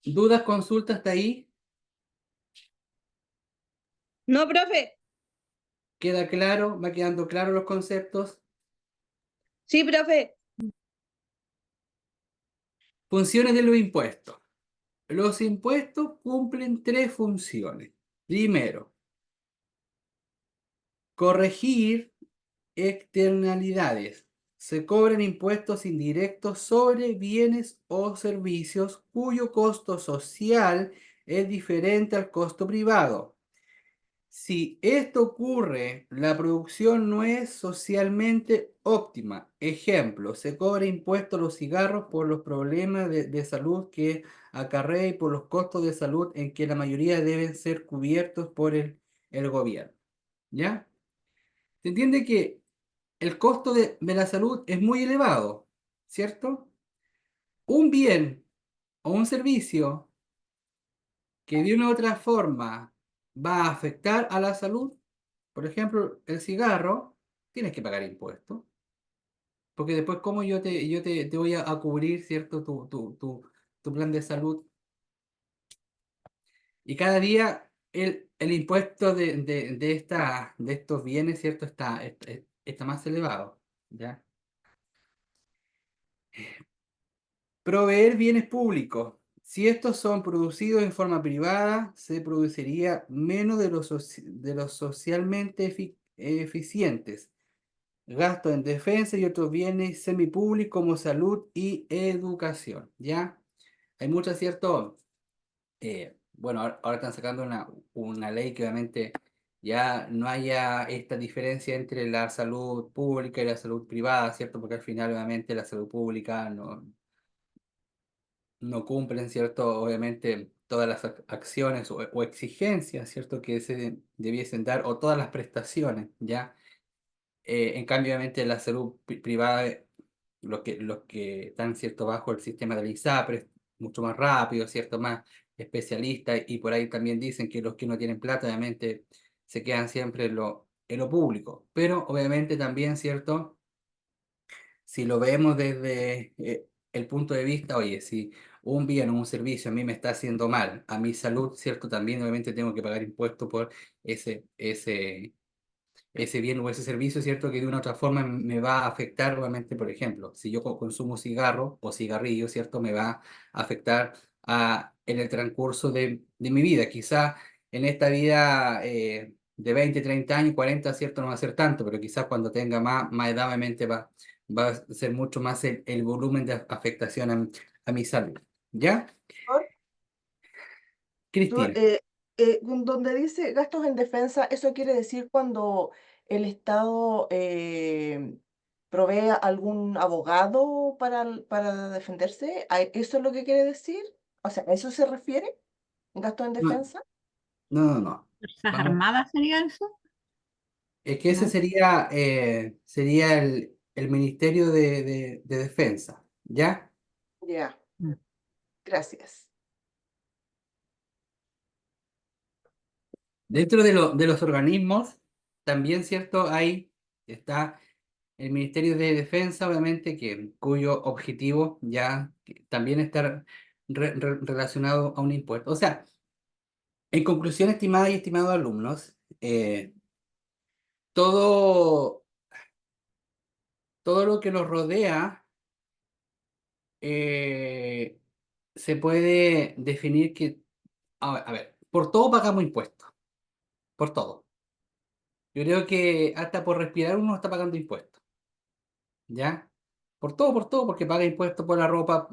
¿dudas, consultas hasta ahí? No, profe. ¿Queda claro? ¿Va quedando claro los conceptos? Sí, profe. Funciones de los impuestos. Los impuestos cumplen tres funciones. Primero, corregir externalidades. Se cobran impuestos indirectos sobre bienes o servicios cuyo costo social es diferente al costo privado. Si esto ocurre, la producción no es socialmente óptima. Ejemplo, se cobra impuesto a los cigarros por los problemas de salud que acarrea y por los costos de salud en que la mayoría deben ser cubiertos por el gobierno. ¿Ya? Se entiende que el costo de la salud es muy elevado, ¿cierto? Un bien o un servicio que de una u otra forma va a afectar a la salud, por ejemplo, el cigarro, tienes que pagar impuestos, porque después, ¿cómo yo te voy a cubrir, ¿cierto? Tu plan de salud. Y cada día el impuesto de estos bienes, ¿cierto? Está más elevado, ¿ya? Proveer bienes públicos. Si estos son producidos en forma privada, se produciría menos de los socialmente eficientes. Gasto en defensa y otros bienes semipúblicos como salud y educación, ¿ya? Hay muchas, ¿cierto? Bueno, ahora están sacando una ley que obviamente ya no haya esta diferencia entre la salud pública y la salud privada, ¿cierto? Porque al final, obviamente, la salud pública no cumplen, ¿cierto? Obviamente todas las acciones o exigencias, ¿cierto? Que se debiesen dar, o todas las prestaciones, ¿ya? En cambio, obviamente, la salud privada, los que están, ¿cierto? Bajo el sistema del ISAPRE, es mucho más rápido, ¿cierto? Más especialista, y por ahí también dicen que los que no tienen plata, obviamente, se quedan siempre en lo público. Pero, obviamente, también, ¿cierto? Si lo vemos desde el punto de vista, oye, si un bien o un servicio a mí me está haciendo mal, a mi salud, ¿cierto? También obviamente tengo que pagar impuestos por ese bien o ese servicio, ¿cierto? Que de una u otra forma me va a afectar, obviamente, por ejemplo, si yo consumo cigarro o cigarrillo, ¿cierto? Me va a afectar en el transcurso de mi vida. Quizá en esta vida de 20, 30 años, 40, ¿cierto? No va a ser tanto, pero quizás cuando tenga más edad, obviamente va a ser mucho más el volumen de afectación a mi salud. ¿Ya? Tú, Cristina. donde dice gastos en defensa, eso quiere decir cuando el Estado provee algún abogado para defenderse. ¿Eso es lo que quiere decir? O sea, ¿a eso se refiere? ¿Gastos en No, defensa? no. ¿Fuerzas Vamos. Armadas sería eso? Es que ese ¿No? sería el Ministerio de Defensa, ¿ya? Ya, Mm. gracias. Dentro de los organismos, también, ¿cierto? Ahí está el Ministerio de Defensa, obviamente, cuyo objetivo ya también está relacionado a un impuesto. O sea, en conclusión, estimadas y estimados alumnos, todo, todo lo que nos rodea, se puede definir que, a ver, por todo pagamos impuestos, por todo. Yo creo que hasta por respirar uno está pagando impuestos, ¿ya? Por todo, porque paga impuestos por la ropa,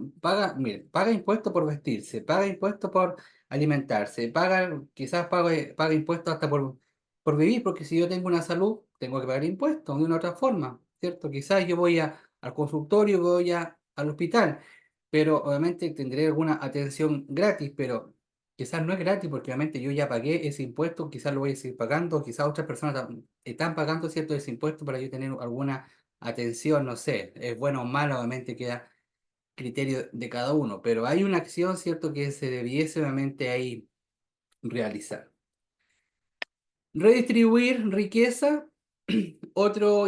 mire, paga impuestos por vestirse, paga impuestos por alimentarse, quizás paga impuestos hasta por vivir, porque si yo tengo una salud, tengo que pagar impuestos de una otra forma, ¿cierto? Quizás yo voy al consultorio, al hospital, pero obviamente tendré alguna atención gratis, pero quizás no es gratis, porque obviamente yo ya pagué ese impuesto, quizás lo voy a seguir pagando, quizás otras personas están pagando, ¿cierto?, ese impuesto para yo tener alguna atención, no sé, es bueno o malo, obviamente queda criterio de cada uno, pero hay una acción, ¿cierto?, que se debiese obviamente ahí realizar. Redistribuir riqueza, otro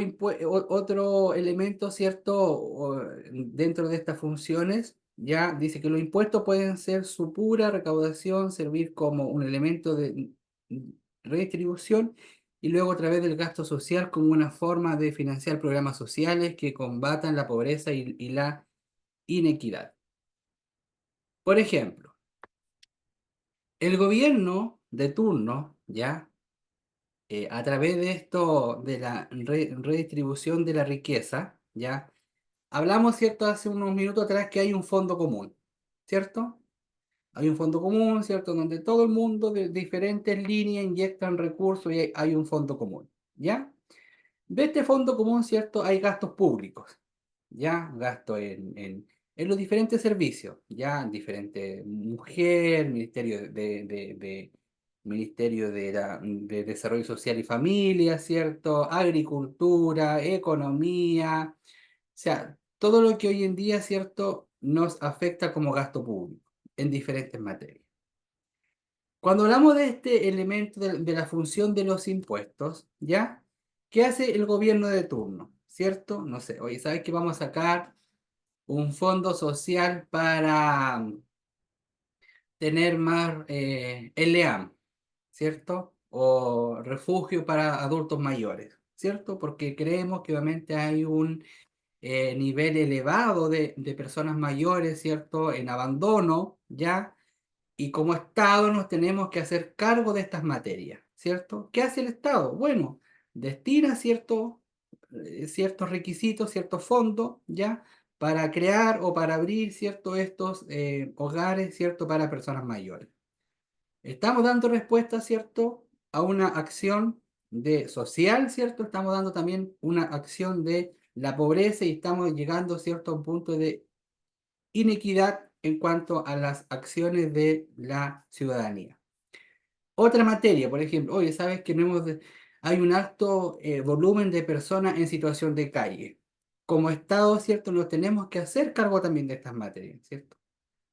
elemento, ¿cierto?, dentro de estas funciones, ya dice que los impuestos pueden ser su pura recaudación, servir como un elemento de redistribución y luego a través del gasto social como una forma de financiar programas sociales que combatan la pobreza y la inequidad. Por ejemplo, el gobierno de turno, ya, a través de esto, de la redistribución de la riqueza, ya, hablamos, ¿cierto?, hace unos minutos atrás que hay un fondo común, ¿cierto? Hay un fondo común, ¿cierto?, donde todo el mundo de diferentes líneas inyectan recursos y hay un fondo común, ¿ya? De este fondo común, ¿cierto?, hay gastos públicos, ¿ya? Gasto en los diferentes servicios, ¿ya? Diferente mujer, Ministerio de Desarrollo Social y Familia, ¿cierto? Agricultura, economía, o sea, todo lo que hoy en día, ¿cierto?, nos afecta como gasto público en diferentes materias. Cuando hablamos de este elemento de la función de los impuestos, ¿ya? ¿Qué hace el gobierno de turno? ¿Cierto? No sé, oye, ¿sabes que vamos a sacar un fondo social para tener más LEAM, ¿cierto? O refugio para adultos mayores, ¿cierto? Porque creemos que obviamente hay un nivel elevado de personas mayores, ¿cierto?, en abandono, ¿ya? Y como Estado nos tenemos que hacer cargo de estas materias, ¿cierto? ¿Qué hace el Estado? Bueno, destina ciertos requisitos, ciertos fondos, ¿ya? Para crear o para abrir, ¿cierto?, estos hogares, ¿cierto?, para personas mayores. Estamos dando respuesta, ¿cierto?, a una acción social, ¿cierto? Estamos dando también una acción de la pobreza y estamos llegando, ¿cierto?, a un punto de inequidad en cuanto a las acciones de la ciudadanía. Otra materia, por ejemplo, oye, ¿sabes que hay un alto volumen de personas en situación de calle? Como Estado, ¿cierto?, nos tenemos que hacer cargo también de estas materias, ¿cierto?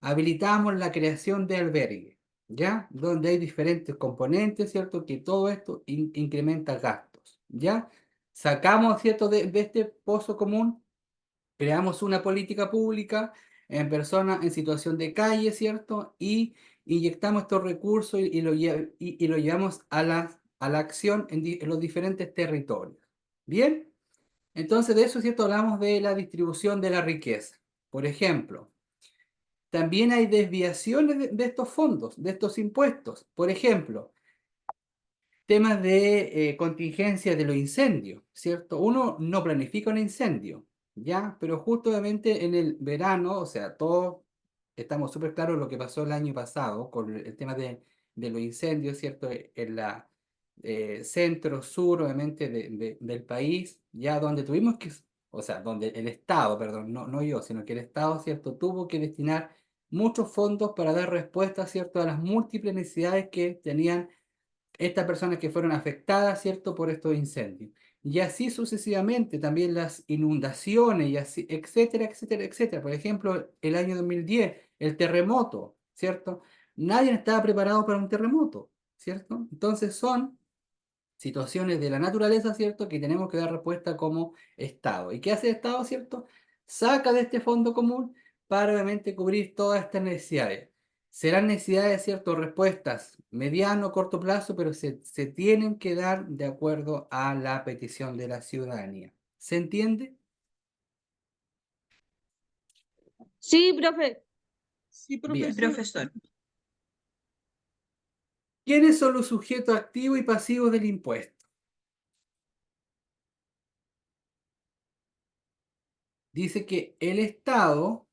Habilitamos la creación de albergues, ¿ya? Donde hay diferentes componentes, ¿cierto? Que todo esto incrementa gastos, ¿ya? Sacamos, ¿cierto?, de este pozo común, creamos una política pública en personas en situación de calle, ¿cierto? Y inyectamos estos recursos y lo llevamos a la acción en los diferentes territorios. ¿Bien? Entonces de eso, ¿cierto?, hablamos de la distribución de la riqueza. Por ejemplo, también hay desviaciones de estos fondos, de estos impuestos. Por ejemplo, temas de contingencia de los incendios, ¿cierto? Uno no planifica un incendio, ¿ya? Pero justamente en el verano, o sea, todos estamos súper claros lo que pasó el año pasado con el tema de los incendios, ¿cierto? En la centro-sur, obviamente, del país, ya donde tuvimos que, o sea, donde el Estado, perdón, no yo, sino que el Estado, ¿cierto?, tuvo que destinar muchos fondos para dar respuesta, ¿cierto?, a las múltiples necesidades que tenían estas personas que fueron afectadas, ¿cierto?, por estos incendios. Y así sucesivamente, también las inundaciones, y así, etcétera, etcétera, etcétera. Por ejemplo, el año 2010, el terremoto, ¿cierto? Nadie estaba preparado para un terremoto, ¿cierto? Entonces son situaciones de la naturaleza, ¿cierto?, que tenemos que dar respuesta como Estado. ¿Y qué hace el Estado, cierto? Saca de este fondo común para obviamente cubrir todas estas necesidades. Serán necesidades, ¿cierto?, respuestas mediano o corto plazo, pero se tienen que dar de acuerdo a la petición de la ciudadanía. ¿Se entiende? Sí, profe. Sí, Bien. profesor. Profesor, ¿Quiénes son los sujetos activos y pasivos del impuesto? Dice que el Estado,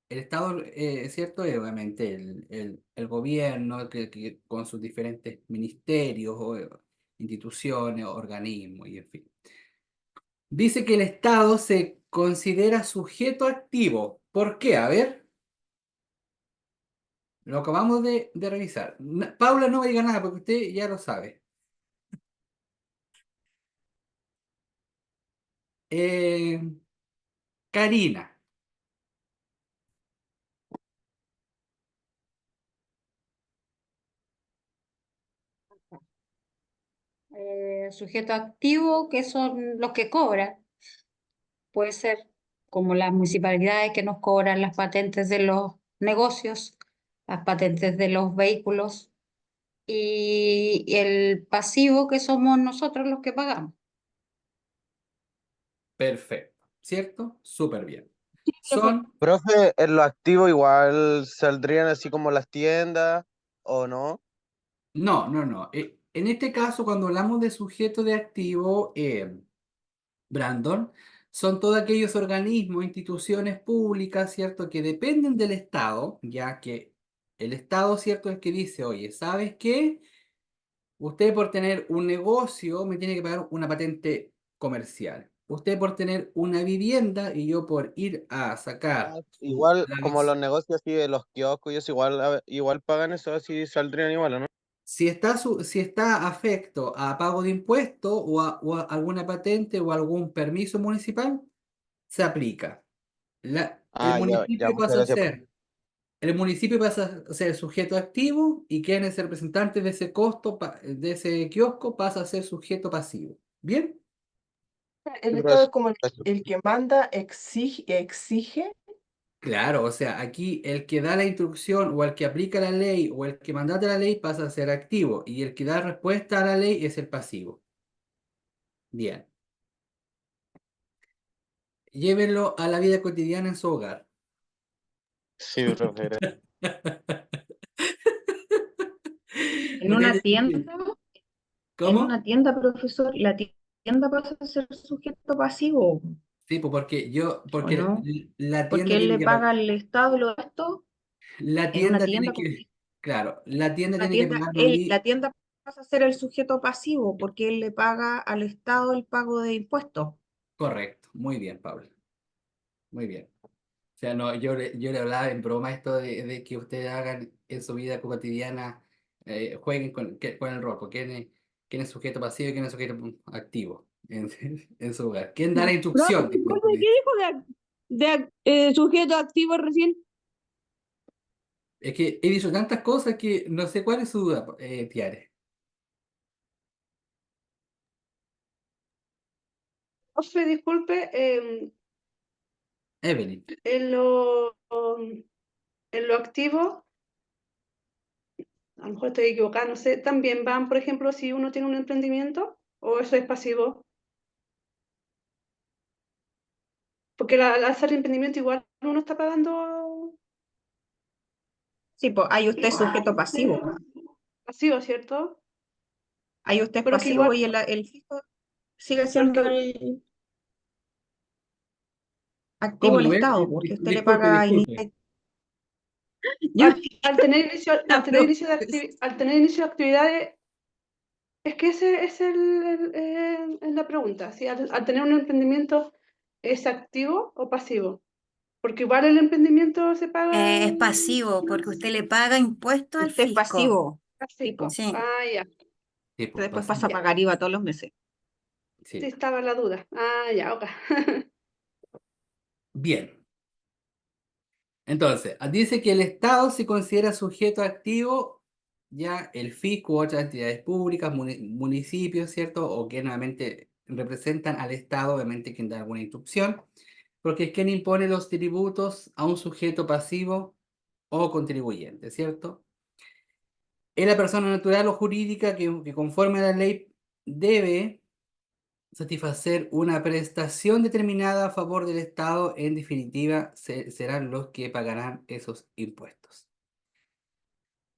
¿cierto? Es obviamente el gobierno con sus diferentes ministerios o instituciones, organismos y en fin. Dice que el Estado se considera sujeto activo. ¿Por qué? A ver, lo acabamos de revisar. Paula no va a diga nada porque usted ya lo sabe. Eh, Karina. Sujeto activo, que son los que cobran. Puede ser como las municipalidades que nos cobran las patentes de los negocios, las patentes de los vehículos y el pasivo que somos nosotros los que pagamos. Perfecto. ¿Cierto? Súper bien. Profe, Son, profe, en lo activo igual saldrían así como las tiendas, ¿o no? no. En este caso, cuando hablamos de sujeto de activo, Brandon, son todos aquellos organismos, instituciones públicas, ¿cierto? Que dependen del Estado, ya que el Estado, ¿cierto? Es que dice, oye, ¿sabes qué? Usted por tener un negocio me tiene que pagar una patente comercial. Usted por tener una vivienda y yo por ir a sacar Igual la como lic- los negocios así de los kioscos y eso igual, igual pagan eso, así saldrían igual, ¿o no? si está afecto a pago de impuestos o a alguna patente o algún permiso municipal, se aplica. El Ah, ya, municipio muchas pasa a gracias. ser, el municipio pasa a ser sujeto activo y quien es el representante de ese costo, de ese kiosco, pasa a ser sujeto pasivo. ¿Bien? El Sí, Estado es profesor. como Gracias. el que manda, exige. Claro, o sea, aquí el que da la instrucción o el que aplica la ley o el que mandata la ley pasa a ser activo y el que da respuesta a la ley es el pasivo. Bien. Llévenlo a la vida cotidiana en su hogar. Sí, profe. en Usted una tiene tienda, que- en ¿Cómo? una tienda, profesor, la tienda pasa a ser sujeto pasivo, Sí, pues ¿o porque no? la Porque tienda él tiene le que paga al Estado los gastos la en una tienda tiene tienda, que, claro, la tienda una tiene que tienda, pagar la tienda pasa a ser el sujeto pasivo porque él le paga al Estado el pago de impuestos. correcto, muy bien, Pablo, muy bien. O sea, no, yo le hablaba en broma esto de que ustedes hagan en su vida cotidiana, jueguen con el rol, porque quién es sujeto pasivo y quién es sujeto activo en, en su hogar. ¿Quién da la instrucción? Profe, ¿qué dijo sujeto activo recién? Es que he dicho tantas cosas que no sé cuál es su duda, Tiare. Profe, disculpe, Evelyn. en lo activo, a lo mejor estoy equivocada, no sé, también van, por ejemplo, si uno tiene un emprendimiento o eso es pasivo, porque al hacer emprendimiento igual uno está pagando Sí, pues ahí usted es sujeto pasivo. pasivo, ¿cierto? Ahí usted es Pero que pasivo igual, y el fijo sigue pero siendo que, el activo ¿Cómo? el A ver, Estado, porque usted le disculpe, paga disculpe. Yo, al tener inicio, no, al tener inicio de actividades, es que ese es es la pregunta, si al tener un emprendimiento es activo o pasivo, porque igual el emprendimiento se paga Es pasivo porque usted le paga impuestos al usted es fisco. pasivo, tipo. pasivo. Sí. Ah, ya, Sí, Usted pues, después pasivo. pasa a ya, pagar IVA todos los meses. sí Sí. estaba la duda. Ah, ya, ok. Bien. Entonces, dice que el Estado se considera sujeto activo, ya el fisco u otras entidades públicas, municipios, ¿cierto? O que nuevamente representan al Estado, obviamente quien da alguna instrucción, porque es quien impone los tributos a un sujeto pasivo o contribuyente, ¿cierto? Es la persona natural o jurídica que conforme a la ley debe satisfacer una prestación determinada a favor del Estado, en definitiva, serán los que pagarán esos impuestos.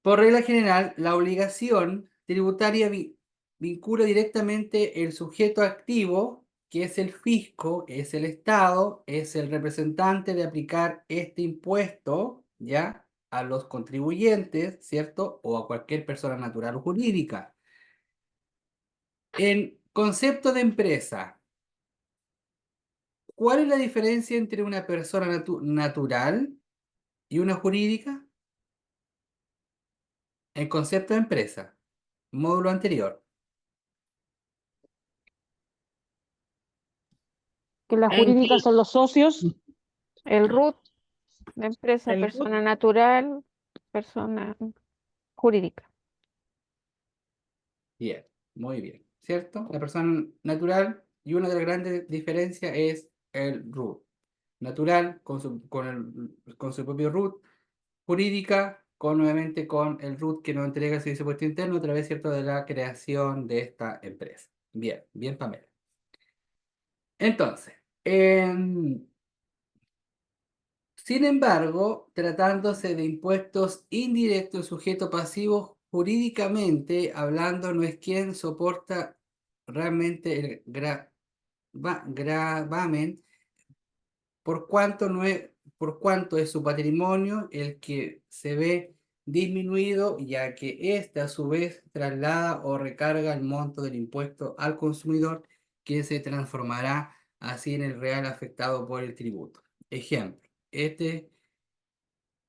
Por regla general, la obligación tributaria vincula directamente el sujeto activo, que es el fisco, es el Estado, es el representante de aplicar este impuesto, ¿ya? A los contribuyentes, ¿cierto? O a cualquier persona natural o jurídica. En concepto de empresa, ¿cuál es la diferencia entre una persona natural y una jurídica? En concepto de empresa, módulo anterior. Que las ¿En qué? jurídicas son los socios, el RUT de empresa, El RUT. persona natural, persona jurídica. Bien, muy bien, ¿cierto? La persona natural, y una de las grandes diferencias es el RUT. Natural con su propio RUT, jurídica nuevamente con el RUT que nos entrega el Servicio de Impuesto Interno a través, ¿cierto?, de la creación de esta empresa. Bien, bien, Pamela. Entonces, sin embargo, tratándose de impuestos indirectos, sujeto pasivo, jurídicamente hablando, no es quien soporta realmente el gravamen, por cuanto es su patrimonio el que se ve disminuido, ya que éste a su vez traslada o recarga el monto del impuesto al consumidor, que se transformará así en el real afectado por el tributo. Ejemplo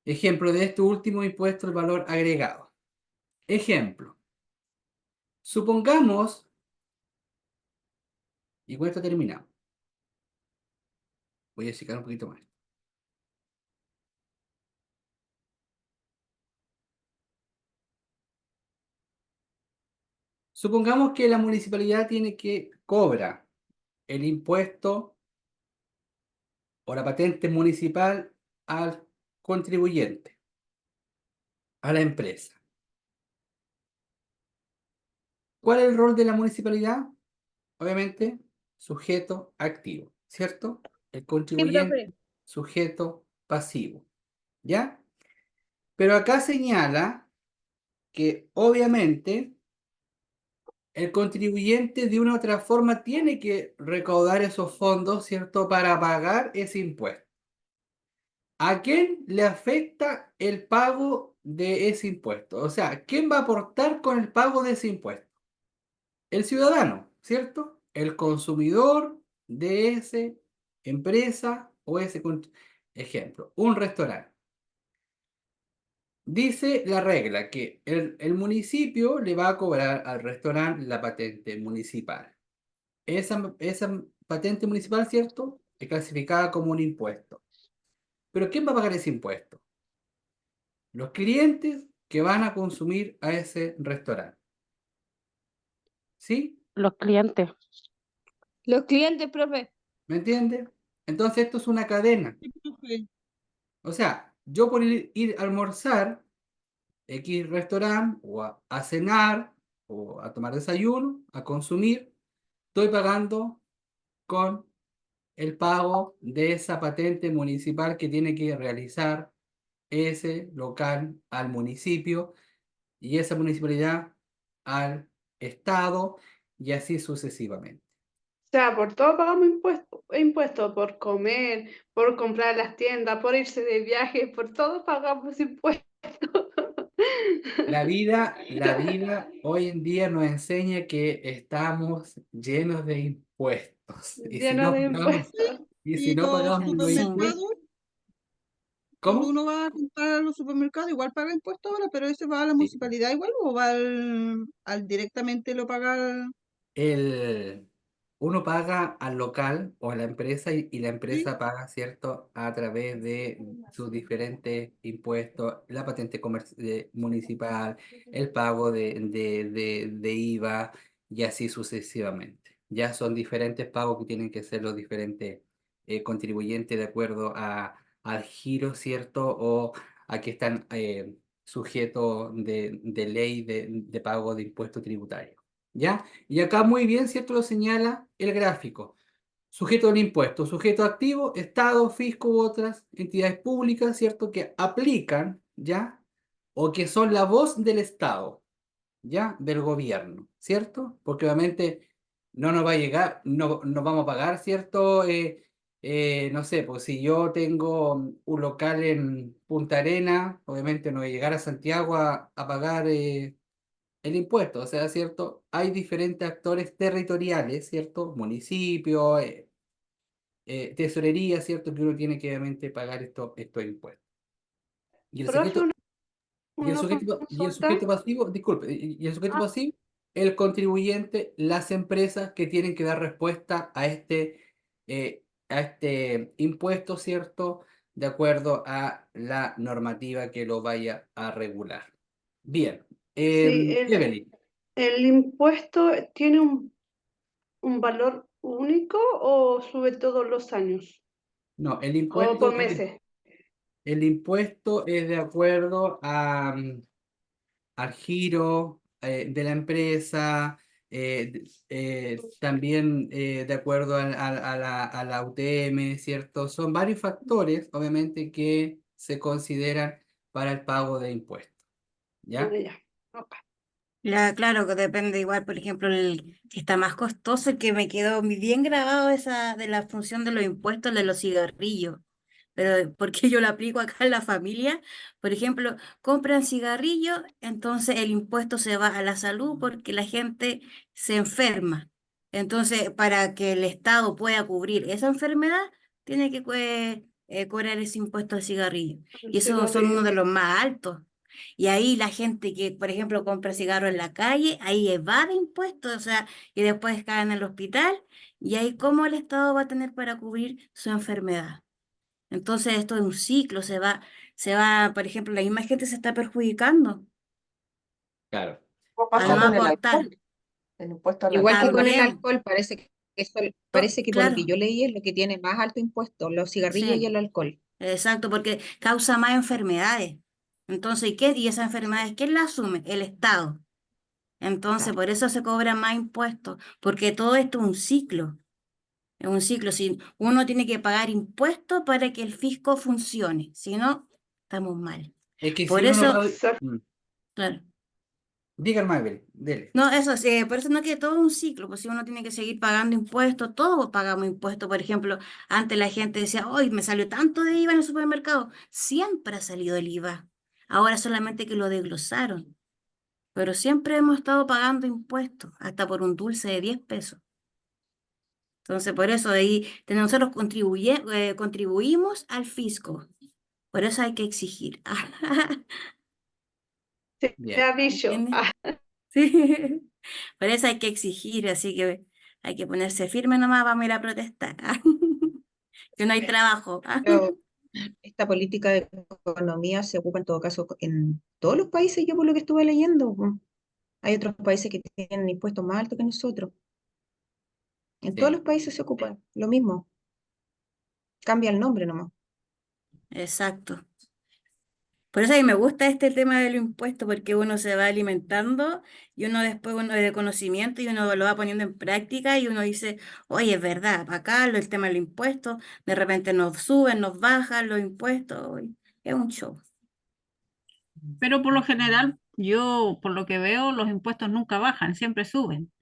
de este último impuesto, el valor agregado. Ejemplo. Supongamos, y con esto terminamos. Voy a explicar un poquito más. Supongamos que la municipalidad cobra el impuesto o la patente municipal al contribuyente, a la empresa. ¿Cuál es el rol de la municipalidad? Obviamente, sujeto activo, ¿cierto? El Sí, contribuyente, profe. sujeto pasivo, ¿ya? Pero acá señala que obviamente el contribuyente de una u otra forma tiene que recaudar esos fondos, ¿cierto?, para pagar ese impuesto. ¿A quién le afecta el pago de ese impuesto? O sea, ¿quién va a aportar con el pago de ese impuesto? El ciudadano, ¿cierto? El consumidor de esa empresa o ejemplo, un restaurante. Dice la regla que el municipio le va a cobrar al restaurante la patente municipal. Esa patente municipal, ¿cierto?, es clasificada como un impuesto. ¿Pero quién va a pagar ese impuesto? Los clientes que van a consumir a ese restaurante. ¿Sí? Los clientes. Los clientes, profe. ¿Me entiendes? Entonces esto es una cadena. Sí, profe. O sea, yo por ir a almorzar X restaurante o a cenar o a tomar desayuno, a consumir, estoy pagando con el pago de esa patente municipal que tiene que realizar ese local al municipio y esa municipalidad al Estado y así sucesivamente. O sea, por todo pagamos impuestos, por comer, por comprar las tiendas, por irse de viaje, por todo pagamos impuestos. La vida hoy en día nos enseña que estamos llenos de impuestos. Llenos de impuestos. Y si Y no los pagamos los supermercados, impuestos, cuando ¿cómo? uno va a comprar a los supermercados, igual paga impuestos ahora, pero ese va a la Sí. municipalidad igual o va al directamente lo paga. Uno paga al local o a la empresa y la Sí, empresa paga, ¿cierto?, a través de sus diferentes impuestos, la patente municipal, el pago de IVA y así sucesivamente. Ya son diferentes pagos que tienen que hacer los diferentes contribuyentes de acuerdo al giro, ¿cierto?, o a que están sujetos de ley de pago de impuesto tributario. ¿ya? Y acá muy bien, ¿cierto? Lo señala el gráfico. Sujeto del impuesto, sujeto activo, Estado, fisco u otras entidades públicas, ¿cierto? Que aplican, ¿ya? O que son la voz del Estado, ¿ya? Del gobierno, ¿cierto? Porque obviamente no nos va a llegar, no nos vamos a pagar, ¿cierto? No sé, pues si yo tengo un local en Punta Arena, obviamente no voy a llegar a Santiago a pagar el impuesto, o sea, ¿cierto? Hay diferentes actores territoriales, ¿cierto? Municipio, tesorería, ¿cierto? Que uno tiene que obviamente pagar estos impuestos. Y el ¿Puedo hacer sujeto, una y el consulta? sujeto pasivo, disculpe, y el sujeto pasivo, el contribuyente, las empresas que tienen que dar respuesta a este impuesto, ¿cierto? De acuerdo a la normativa que lo vaya a regular. Bien, Sí, Evelyn. ¿el impuesto tiene un valor único o sube todos los años? No, ¿O por meses? el impuesto es de acuerdo al giro de la empresa, también de acuerdo a la UTM, ¿cierto? Son varios factores, obviamente, que se consideran para el pago de impuestos, ¿ya? Ya. Ok. Claro, que depende igual, por ejemplo, el que está más costoso, el que me quedó bien grabado esa de la función de los impuestos de los cigarrillos. Pero porque yo lo aplico acá en la familia, por ejemplo, compran cigarrillos, entonces el impuesto se va a la salud porque la gente se enferma. Entonces, para que el Estado pueda cubrir esa enfermedad, tiene que cobrar ese impuesto al cigarrillo. El Y esos son uno cigarrillo. de los más altos. Y ahí la gente que, por ejemplo, compra cigarros en la calle, ahí evade impuestos, o sea, y después cae en el hospital, y ahí cómo el Estado va a tener para cubrir su enfermedad. Entonces esto es un ciclo, por ejemplo, la misma gente se está perjudicando Claro. ¿Cómo al pasa no con el aportar. alcohol? El impuesto al Igual que alcohol. con el También, alcohol, parece que parece que por lo que claro, yo leí es lo que tiene más alto impuesto, los cigarrillos y sí, el alcohol. exacto, porque causa más enfermedades. Entonces, ¿y esas enfermedades quién las asume? El Estado. Entonces, por eso se cobran más impuestos, porque todo esto es un ciclo. Es un ciclo. Si uno tiene que pagar impuestos para que el fisco funcione, si no, estamos mal. Es que si Por uno no eso, paga... claro. Diga, Mabel, dele. No, eso sí, por eso no que todo es un ciclo, pues si uno tiene que seguir pagando impuestos, todos pagamos impuestos. Por ejemplo, antes la gente decía, hoy me salió tanto de IVA en el supermercado. Siempre ha salido el IVA. Ahora solamente que lo desglosaron. Pero siempre hemos estado pagando impuestos, hasta por un dulce de 10 pesos. Entonces, por eso de ahí nosotros contribuimos al fisco. Por eso hay que exigir. Te Bien. aviso. ¿Entiendes? Sí. Por eso hay que exigir, así que hay que ponerse firme nomás, vamos a ir a protestar. Que no hay trabajo. Pero esta política de economía se ocupa en todo caso en todos los países, yo por lo que estuve leyendo, po. Hay otros países que tienen impuestos más altos que nosotros. En todos Sí. los países se ocupa lo mismo, cambia el nombre nomás. Exacto. Por eso a mí me gusta este tema del impuesto, porque uno se va alimentando y uno después uno de conocimiento y uno lo va poniendo en práctica y uno dice, oye, es verdad, acá el tema del impuesto, de repente nos suben, nos bajan los impuestos, y es un show. Pero por lo general, yo por lo que veo, los impuestos nunca bajan, siempre suben.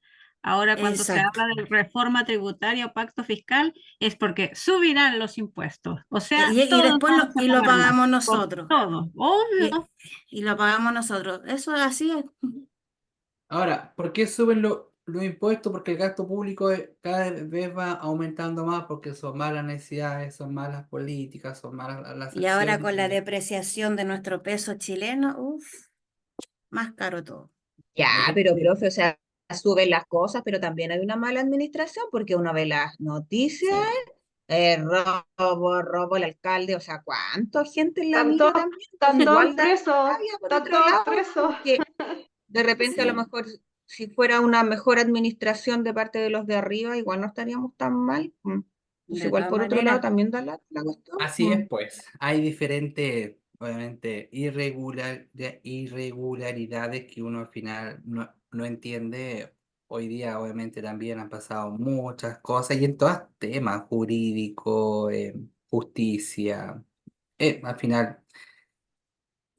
Ahora cuando se Exacto. habla de reforma tributaria o pacto fiscal, es porque subirán los impuestos. O sea, Y todos después vamos a lo pagar más. pagamos Por nosotros. todo, Y, obvio. y lo pagamos nosotros. Eso es así. Ahora, ¿por qué suben los impuestos? Porque el gasto público cada vez va aumentando más porque son malas necesidades, son malas políticas, son malas las Y ahora acciones. con la depreciación de nuestro peso chileno, uff, más caro todo. Ya, Es pero que- profe, o sea, suben las cosas, pero también hay una mala administración porque uno ve las noticias, sí. robo el alcalde, o sea, ¿cuánta gente en la Están milla todos, también? están Entonces todos igual da presos. rabia por Están otro todos lado, presos. porque de repente a lo Sí. mejor si fuera una mejor administración de parte de los de arriba, igual no estaríamos tan mal. Entonces De igual todas por otro lado maneras. también da la cuestión. Así es, pues. Hay diferentes, obviamente, irregularidades que uno al final no entiende hoy día obviamente también han pasado muchas cosas y en todos temas jurídicos, justicia, al final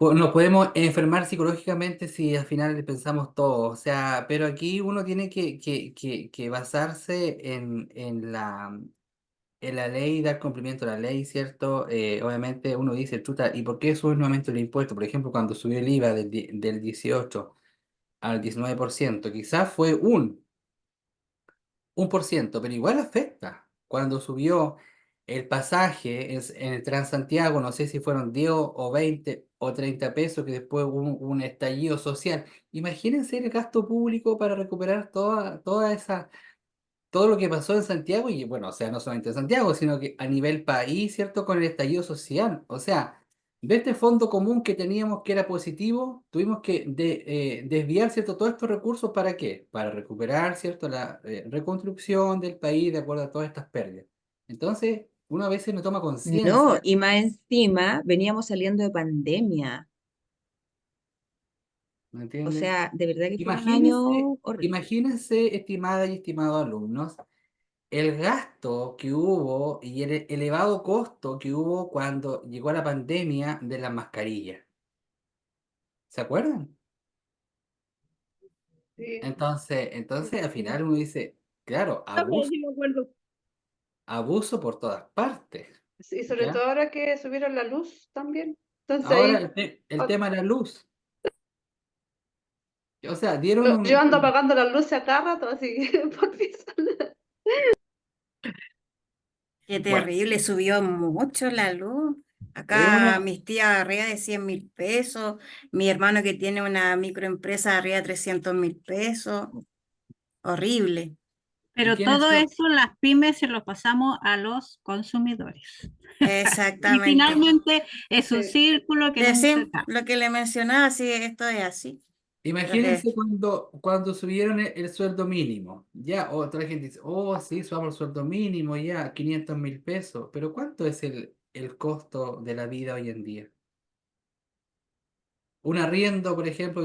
nos podemos enfermar psicológicamente si al final le pensamos todo, o sea, pero aquí uno tiene que basarse en la ley y dar cumplimiento a la ley, ¿cierto? Obviamente uno dice, chuta, ¿y por qué sube nuevamente el impuesto? Por ejemplo, cuando subió el IVA del 18 al 19%, quizás fue un por ciento, pero igual afecta. Cuando subió el pasaje en el Transantiago, no sé si fueron 10 o 20 o 30 pesos, que después hubo un estallido social. Imagínense el gasto público para recuperar toda esa todo lo que pasó en Santiago, y bueno, o sea, no solamente en Santiago, sino que a nivel país, ¿cierto? Con el estallido social. O sea, de este fondo común que teníamos que era positivo, tuvimos que desviar, ¿cierto? Todos estos recursos ¿para qué? Para recuperar, ¿cierto? La reconstrucción del país de acuerdo a todas estas pérdidas. Entonces, uno a veces no toma No, conciencia, y más encima veníamos saliendo de pandemia. ¿me O entienden? sea, de verdad que fue un Imagínense, año horrible. imagínense, estimadas y estimados alumnos, el gasto que hubo y el elevado costo que hubo cuando llegó la pandemia de las mascarillas. ¿Se acuerdan? Sí. Entonces al final uno dice, claro, Sí, me acuerdo. abuso por todas partes. Sí, sobre ¿Ya? todo ahora que subieron la luz también. Entonces Ahora ahí el tema de la luz. O sea, dieron yo ando un... apagando las luces a cada rato, así por piso. Qué Bueno, terrible, subió mucho la luz. es Acá una... mis tías arriba de 100.000 pesos, mi hermano que tiene una microempresa arriba de 300.000 pesos. Horrible. ¿Y Pero quiénes todo son? eso, las pymes, se lo pasamos a los consumidores. Y Exactamente. finalmente es un Sí. círculo que nunca Sí, acaba. lo que le mencionaba, sí, esto es así. Entonces, Imagínense cuando subieron el sueldo mínimo. Ya, otra gente dice, oh, sí, subamos el sueldo mínimo, ya, 500.000 pesos. Pero ¿cuánto es el costo de la vida hoy en día? Un arriendo, por ejemplo,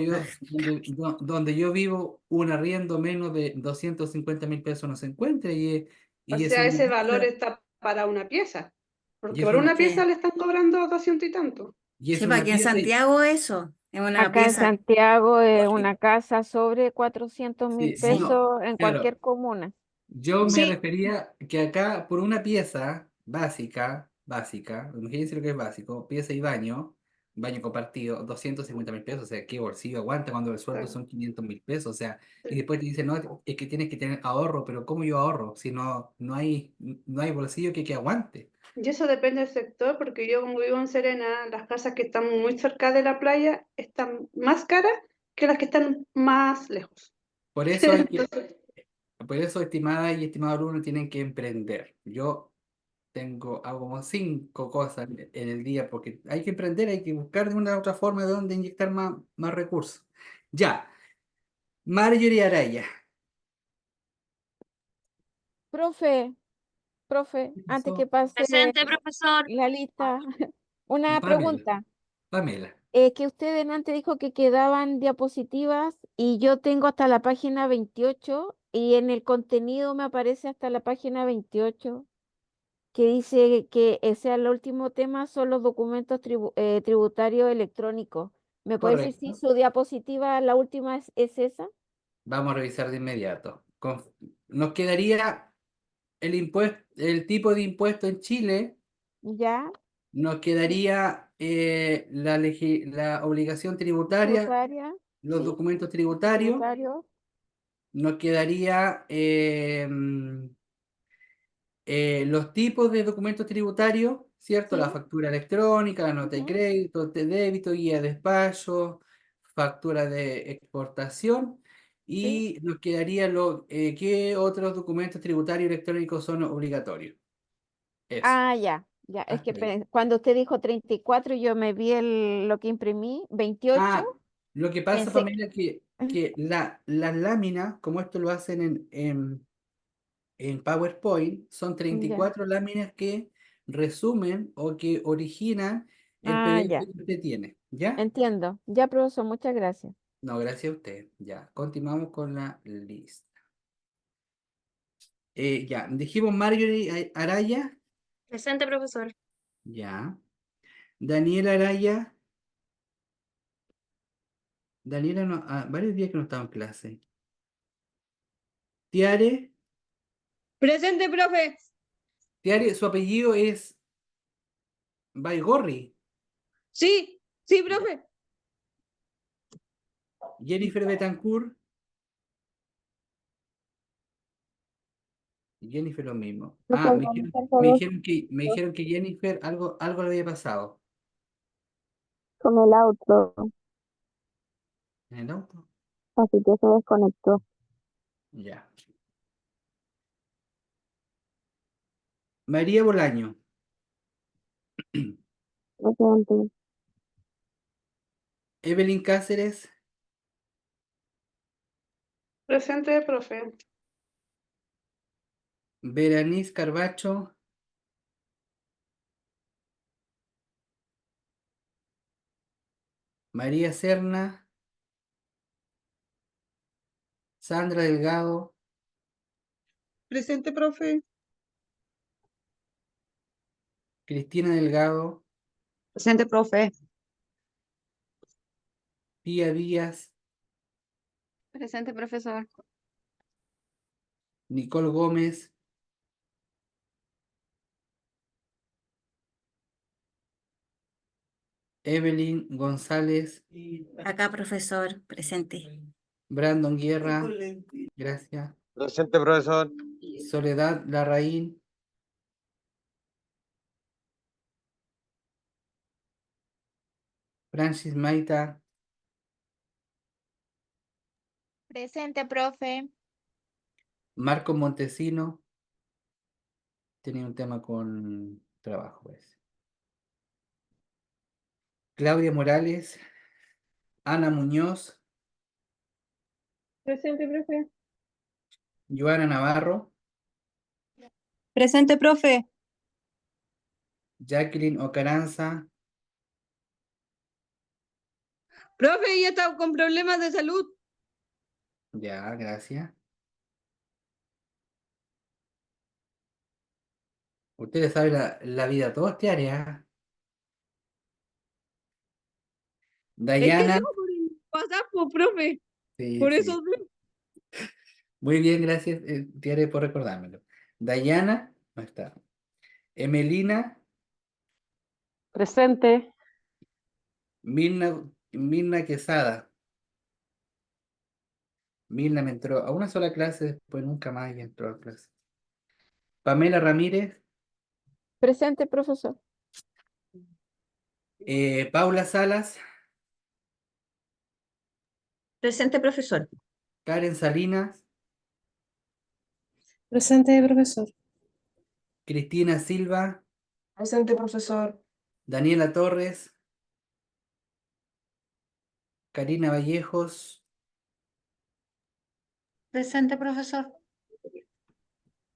donde yo vivo, un arriendo menos de 250.000 pesos no se encuentra O y es sea, una ese valor pieza, está para una pieza, y porque es por una, una pieza sí, le están cobrando 200 y tanto. y es sí, para una aquí en pieza, Santiago eso, es una Acá en pieza. Santiago, oye, una casa sobre 400.000 sí, sí, no, pesos en claro. cualquier comuna. Yo me Sí, refería que acá por una pieza básica, imagínense lo que es básico, pieza y baño compartido, 250.000 pesos, o sea, ¿qué bolsillo aguanta cuando el sueldo Claro. son 500.000 pesos? O sea, y Sí. después te dicen, no, es que tienes que tener ahorro, pero ¿cómo yo ahorro? Si no hay bolsillo que aguante. Y eso depende del sector, porque yo como vivo en Serena, las casas que están muy cerca de la playa están más caras que las que están más lejos. Por eso Entonces, por eso, estimada y estimado alumno, tienen que emprender. Yo hago como 5 cosas en el día porque hay que emprender, hay que buscar de una u otra forma de dónde inyectar más recursos. Ya, Marjorie Araya. Profe, profe, ¿Qué antes que pasó? pase Presente, profesor. la lista, una Pamela, pregunta. Pamela. Que usted antes dijo que quedaban diapositivas y yo tengo hasta la página 28 y en el contenido me aparece hasta la página 28 que dice que ese el último tema son los documentos tributarios electrónicos. ¿Me puede decir si Correcto. su diapositiva, la última, es esa? Vamos a revisar de inmediato. Nos quedaría el tipo de impuesto en Chile, ¿Ya? nos quedaría la obligación tributaria, Tributaria, los sí, documentos tributarios, tributario, nos quedaría los tipos de documentos tributarios, ¿cierto? La sí, factura electrónica, la nota de ujú, crédito, de débito, guía de despacho, factura de exportación. sí. Y nos quedaría ¿qué otros documentos tributarios electrónicos son obligatorios? Eso, Ah, ya, ya. Es que hasta ahí. cuando usted dijo 34 yo me vi lo que imprimí, 28, Ah, lo que pasa, pensé, Pamela, que las láminas, como esto lo hacen en PowerPoint, son treinta y ya. cuatro láminas que resumen o que originan el Ah, PDF ya. que usted tiene. ¿Ya? Entiendo. Ya, profesor, muchas gracias. No, gracias a usted. Ya, continuamos con la lista. Ya, dijimos Marjorie Araya. Presente, profesor. Ya. Daniela Araya. Daniela no, varios días que no estaba en clase. Tiare. Presente, profe. Tiare, su apellido es Baigorri. Sí, sí, profe. Jennifer Betancourt. Jennifer lo mismo. Ah, me dijeron que Jennifer algo le había pasado. Con el auto, ¿En el auto? así que se desconectó. Ya. María Bolaño. Presente. Evelyn Cáceres. Presente, profe. Berenice Carbacho. María Serna. Sandra Delgado. Presente, profe. Cristina Delgado. Presente, profe. Pía Díaz. Presente, profesor. Nicole Gómez. Evelyn González. Acá, profesor, presente. Brandon Guerra. Gracias. Presente, profesor. Soledad Larraín. Francis Maita. Presente, profe. Marco Montesino. Tenía un tema con trabajo ese. Claudia Morales. Ana Muñoz. Presente, profe. Joana Navarro. Presente, profe. Jacqueline Ocaranza. Profe, ella está con problemas de salud. Ya, gracias. Ustedes saben la vida toda este área. Es que Dayana. no, por el WhatsApp, pues, profe. Sí, Por sí. eso. Muy bien, gracias, Tiare, por recordármelo. Dayana, no está. Emelina. Presente. Mirna Quesada. Mirna me entró a una sola clase, después nunca más ya entró a clase. Pamela Ramírez. Presente, profesor. Paula Salas. Presente, profesor. Karen Salinas. Presente, profesor. Cristina Silva. Presente, profesor. Daniela Torres. Karina Vallejos. Presente, profesor.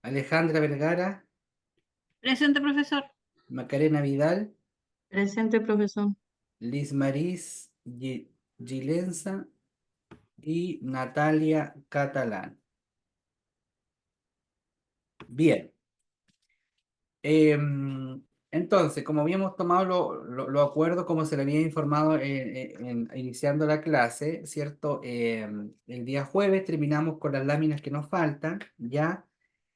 Alejandra Vergara. Presente, profesor. Macarena Vidal. Presente, profesor. Liz Maris Gilenza y Natalia Catalán. Bien. Entonces, como habíamos tomado los acuerdos, como se le había informado iniciando la clase, ¿cierto? El día jueves terminamos con las láminas que nos faltan, ¿ya?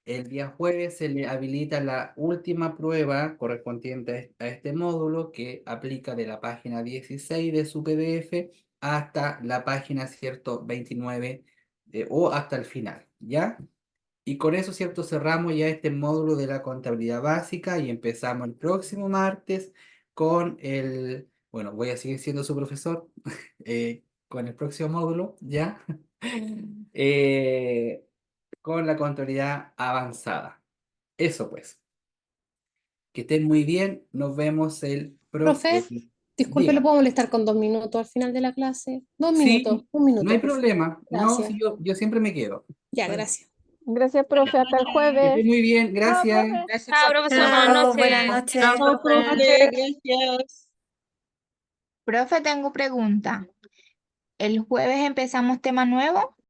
El día jueves se le habilita la última prueba correspondiente a este módulo que aplica de la página 16 de su PDF hasta la página, ¿cierto? 29 o hasta el final, ¿ya? Y con eso, ¿cierto? Cerramos ya este módulo de la contabilidad básica y empezamos el próximo martes con el, bueno, voy a seguir siendo su profesor, con el próximo módulo, ¿ya? Eh, con la contabilidad avanzada. Eso pues. Que estén muy bien. Nos vemos el Profe, próximo. disculpe, ¿lo Diga. puedo molestar con 2 minutos al final de la clase? 2 minutos, Sí, un minuto, no hay por favor. problema. No, Gracias. sí, yo siempre me quedo. Ya, gracias. Gracias, profe. Hasta el Que jueves. estén muy bien. Gracias. Gracias, Chao, profe. profesor. Buenas Chao, noches. buenas noches. Chao, profe. Gracias. Profe, tengo pregunta. ¿El jueves empezamos tema nuevo?